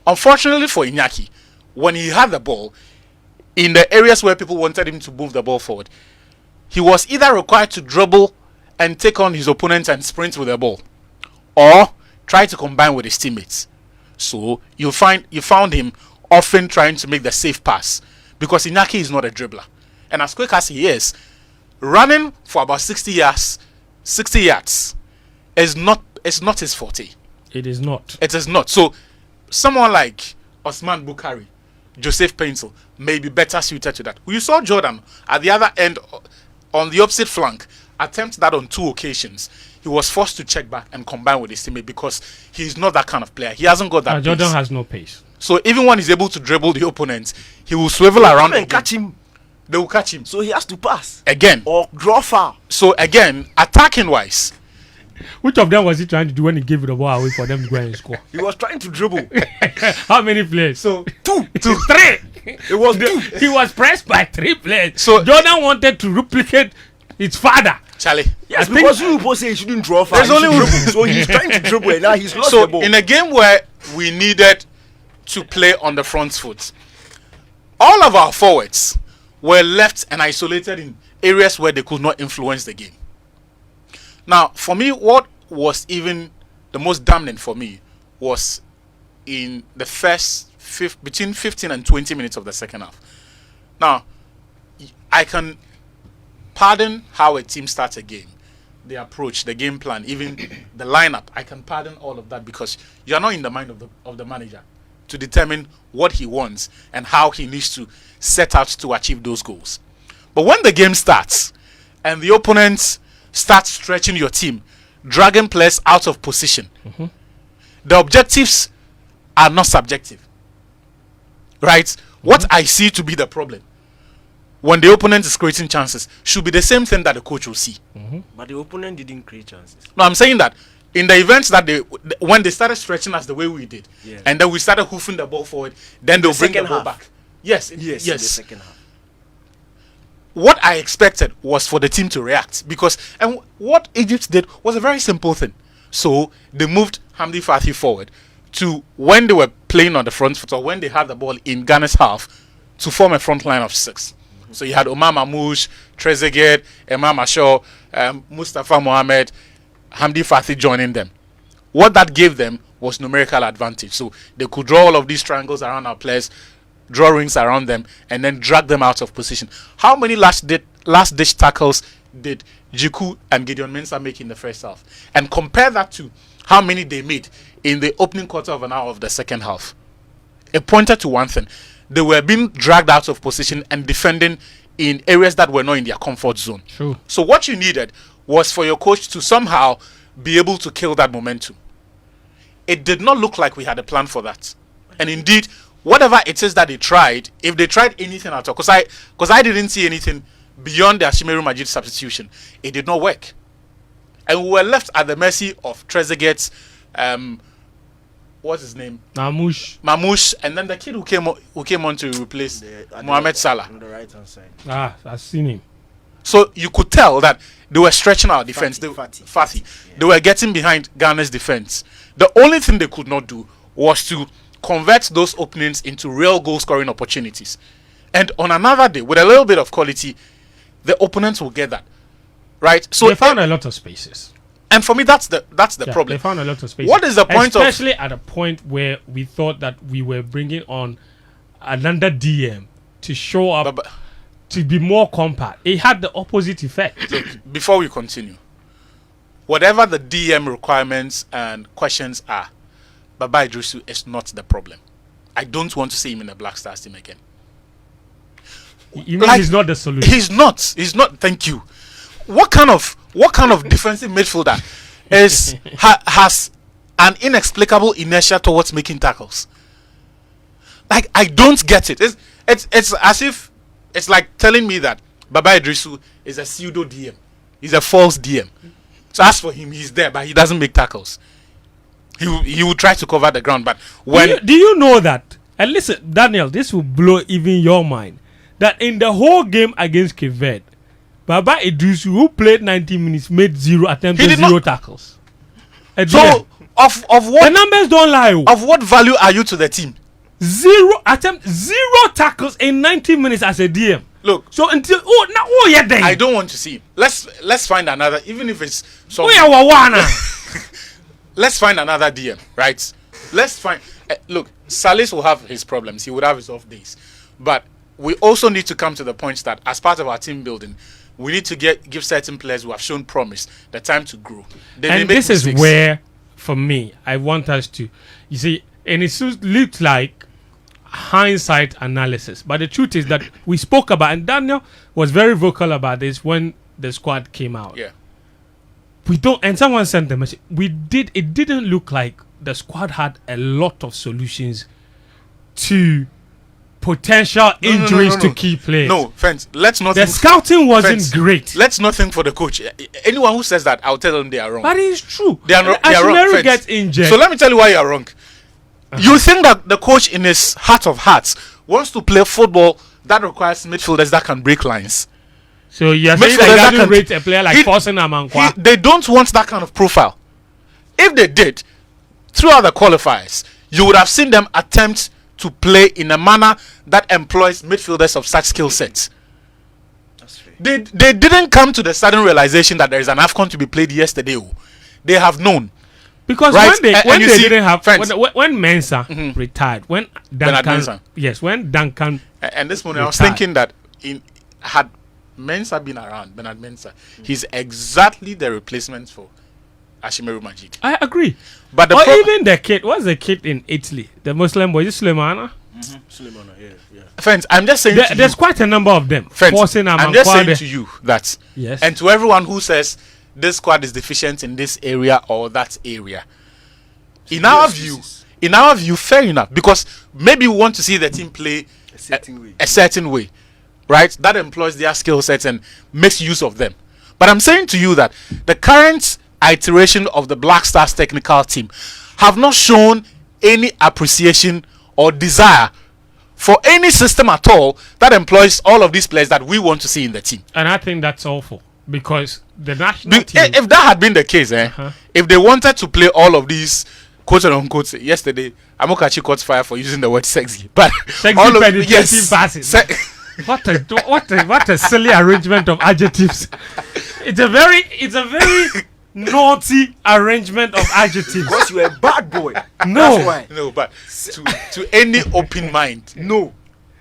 Unfortunately for Iñaki, when he had the ball, in the areas where people wanted him to move the ball forward, he was either required to dribble and take on his opponent and sprint with the ball, or try to combine with his teammates. So you found him often trying to make the safe pass, because Iñaki is not a dribbler. And as quick as he is, running for about 60 yards is not his forte. It is not. It is not. So someone like Osman Bukhari, Joseph Pencil may be better suited to that. You saw Jordan at the other end on the opposite flank attempt that on 2 occasions. He was forced to check back and combine with his teammate because he's not that kind of player. He hasn't got that Jordan pace. has no pace. So even when he's able to dribble the opponent, he will swivel around and catch him. They will catch him. So he has to pass. Again. Or draw foul. So again, attacking wise. Which of them was he trying to do when he gave the ball away for them to go and score? He was trying to dribble. How many players? So 2. 3. It was 2. He was pressed by 3 players. So Jordan wanted to replicate his father. Charlie. Yes, because you both say he shouldn't draw foul. There's only dribble. So he's trying to dribble and now he's lost so the ball. in a game where we needed to play on the front foot. All of our forwards were left and isolated in areas where they could not influence the game. Now, for me, what was even the most damning for me was in the between 15 and 20 minutes of the second half. Now, I can pardon how a team starts a game, the approach, the game plan, even the lineup. I can pardon all of that because you are not in the mind of the manager to determine what he wants and how he needs to set out to achieve those goals. But when the game starts and the opponents start stretching your team, dragging players out of position, the objectives are not subjective. Right? What I see to be the problem when the opponent is creating chances should be the same thing that the coach will see. But the opponent didn't create chances. No, I'm saying that in the events that when they started stretching us the way we did, and then we started hoofing the ball forward, then they'll bring the ball back. Yes. In the second half. What I expected was for the team to react and what Egypt did was a very simple thing. So they moved Hamdi Fathi forward to when they were playing on the front foot or when they had the ball in Ghana's half to form a front line of 6. So you had Omar Mamouche, Trezeguet, Emma Mashaw, Mustafa Mohamed, Hamdi Fathi joining them. What that gave them was numerical advantage. So they could draw all of these triangles around our players, draw rings around them, and then drag them out of position. How many last ditch tackles did Jiku and Gideon Mensah make in the first half? And compare that to how many they made in the opening quarter of an hour of the second half. It pointed to one thing. They were being dragged out of position and defending in areas that were not in their comfort zone. True. So what you needed was for your coach to somehow be able to kill that momentum. It did not look like we had a plan for that. And indeed, whatever it is that they tried, if they tried anything at all, because I didn't see anything beyond the Ashimeru Majid substitution, it did not work. And we were left at the mercy of Trezeguet's, what's his name? Mamouche, and then the kid who came on to replace Mohamed Salah. On the right hand side. I've seen him. So you could tell that they were stretching our defense. Fathi. They were getting behind Ghana's defense. The only thing they could not do was to convert those openings into real goal scoring opportunities. And on another day, with a little bit of quality, the opponents will get that. Right? So they found a lot of spaces. And for me, that's the problem. They found a lot of spaces. What is the point especially at a point where we thought that we were bringing on another DM to show up, to be more compact. It had the opposite effect. Look, before we continue, whatever the DM requirements and questions are, Baba Idrisu is not the problem. I don't want to see him in the Black Stars team again. You mean he's not the solution? He's not. Thank you. What kind of defensive midfielder has an inexplicable inertia towards making tackles? Like, I don't get it. It's as if it's like telling me that Baba Idrisu is a pseudo DM. He's a false DM. So as for him, he's there, but he doesn't make tackles. He will try to cover the ground, but when do you know that? And listen, Daniel, this will blow even your mind. That in the whole game against Cape Verde, Baba Idrisu, who played 90 minutes, made 0 attempts, 0 tackles. So of what the numbers don't lie. Of what value are you to the team? 0 attempts, 0 tackles in 90 minutes as a DM. Look. So until I don't want to see him. Let's find another, even if it's let's find another DM, right? Let's find. Look, Salis will have his problems. He would have his off days, but we also need to come to the point that as part of our team building, we need to give certain players who have shown promise the time to grow. And this is where, for me, I want us to, you see, and it looks like hindsight analysis, but the truth is that we spoke about, and Daniel was very vocal about this when the squad came out. Yeah. We don't, and someone sent the message. It didn't look like the squad had a lot of solutions to potential injuries to key players. No, Fence, let's not. The scouting wasn't great. Let's not think for the coach. Anyone who says that, I'll tell them they are wrong. But it's true. They are wrong. Gets injured. So let me tell you why you are wrong. You think that the coach, in his heart of hearts, wants to play football that requires midfielders that can break lines. So you're saying that he doesn't rate a player like Forsen Amankwa? They don't want that kind of profile. If they did, throughout the qualifiers, you would have seen them attempt to play in a manner that employs midfielders of such skill sets. They didn't come to the sudden realization that there is an AFCON to be played yesterday. They have known. Because right? when they didn't have friends, when Mensah retired, when Duncan and this morning I was thinking that had Mensah been around, Bernard Mensah, he's exactly the replacement for Ashimeru Majid. I agree. But even the kid, what's the kid in Italy? The Muslim boy, is Suleimana? Suleimana, yeah. Friends, I'm just saying there's quite a number of them. Friends, I'm just saying to you that, yes, and to everyone who says this squad is deficient in this area or that area, in our view, fair enough, because maybe we want to see the team play a certain way, right? That employs their skill sets and makes use of them. But I'm saying to you that the current iteration of the Black Stars technical team have not shown any appreciation or desire for any system at all that employs all of these players that we want to see in the team. And I think that's awful, because the national team, if that had been the case, if they wanted to play all of these quote and unquote, yesterday Amokachi caught fire for using the word sexy, but sexy all of penetrating passes. What a silly arrangement of adjectives. It's a very naughty arrangement of adjectives. Because you're a bad boy. No. That's why. No, but to any open mind, no.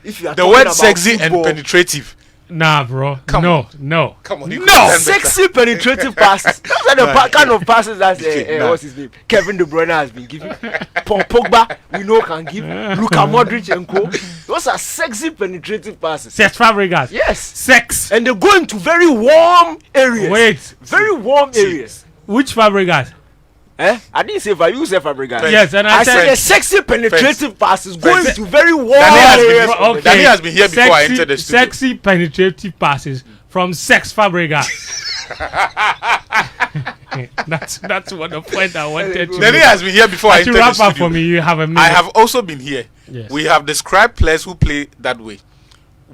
If you are the talking word about sexy football, and penetrative. Nah, bro. Come no. Come on. No. Sexy penetrative passes. Those are the kind of passes that what's his name? Kevin De Bruyne has been giving. Paul Pogba, we know can give. Luka Modric and co. Those are sexy penetrative passes. Sex Fabregas. Yes. Sex. And they go into very warm areas. Wait. Very warm areas. Which Fabregas? I didn't say you said Fabregas. Yes, and I said the sexy penetrative passes going to very warm areas. Danny has been here before I entered the studio. Sexy penetrative passes from Sex Fabregas. that's what the point I wanted to. Danny has been here before I entered the studio. Wrap up for me. You have a minute. I have also been here. Yes. We have described players who play that way.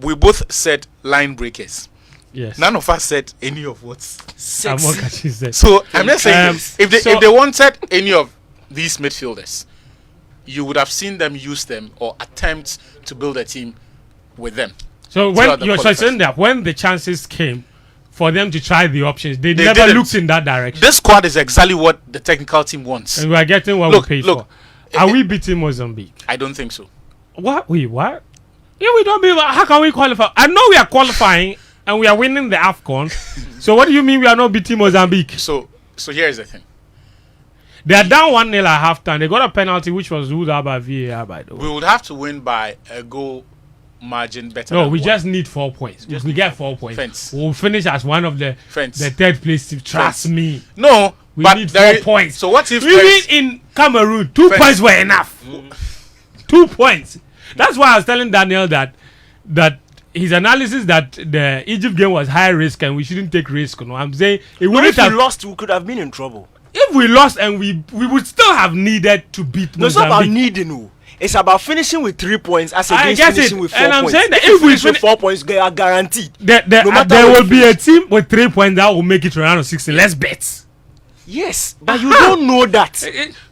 We both said line breakers. Yes. None of us said any of what's sexy. So I'm just saying, if they wanted any of these midfielders, you would have seen them use them or attempt to build a team with them. So when you're saying that when the chances came for them to try the options, they never didn't. looked in that direction. This squad is exactly what the technical team wants, and we are getting what we paid for. Are we beating Mozambique? I don't think so. What? What? Yeah, we don't beat. How can we qualify? I know we are qualifying. And we are winning the AFCON. So what do you mean we are not beating Mozambique? So here's the thing. They are down 1-0 at halftime. They got a penalty which was ruled out by VAR, by the way. We would have to win by a goal margin better. No, we just need 4 points. If we get 4 points, Fence. we'll finish as one of the third place team. Trust me. No, we need 4 points. So what if even in Cameroon, 2 points were enough. 2 points. That's why I was telling Daniel that his analysis that the Egypt game was high risk and we shouldn't take risk. You know? I'm saying if we lost, we could have been in trouble. If we lost and we would still have needed to beat Mozambique. No, it's not about needing. It's about finishing with 3 points as against finishing with 4 and points. I'm saying that if we finish with 4 points, they are guaranteed. There will be a team with 3 points that will make it to round of 16. Let's bet. Yes, but you don't know that.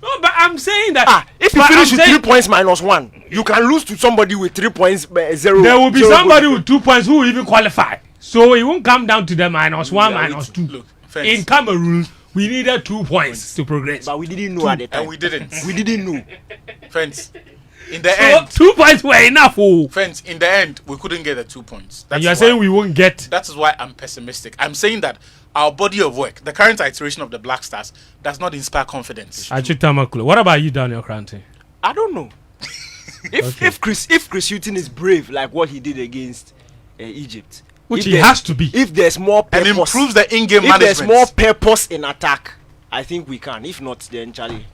No, but I'm saying that if you finish with 3 points minus 1, you can lose to somebody with 3 points 0. There will be somebody with 2 points who will even qualify. So it won't come down to the -1, -2. Look, in Cameroon, we needed 2 points to progress. But we didn't know at the time. And we didn't. We didn't know. Friends, in the end, 2 points were enough. Friends, in the end, we couldn't get the 2 points. And you're saying we won't get. That is why I'm pessimistic. I'm saying that our body of work, the current iteration of the Black Stars, does not inspire confidence. What about you, Daniel Koranteng? I don't know. If Chris Hughton is brave like what he did against Egypt, which he has to be, if there's more purpose, and improves the in-game management, if there's more purpose in attack, I think we can. If not, then Charlie,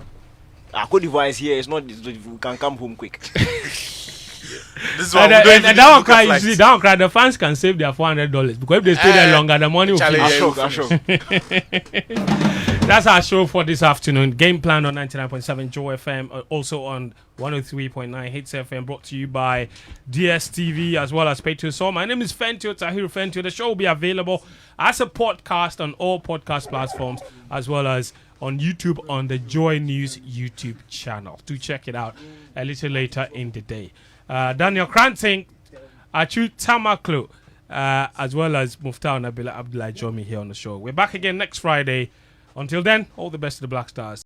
Cote d'Ivoire is here. It's not. We can come home quick. This is what that one cry. You see, that one cry. The fans can save their $400 because if they stay there longer, the money will finish. That's our show for this afternoon. Game plan on 99.7 Joe FM, also on 103.9 Hits FM, brought to you by DSTV as well as Fentuo. So my name is Fentuo, Tahiru Fentuo. The show will be available as a podcast on all podcast platforms as well as on YouTube on the Joy News YouTube channel. Do check it out a little later in the day. Daniel Koranteng, Achu Tamaklo, as well as Muftawu Nabila Abdullah join me here on the show. We're back again next Friday. Until then, all the best to the Black Stars.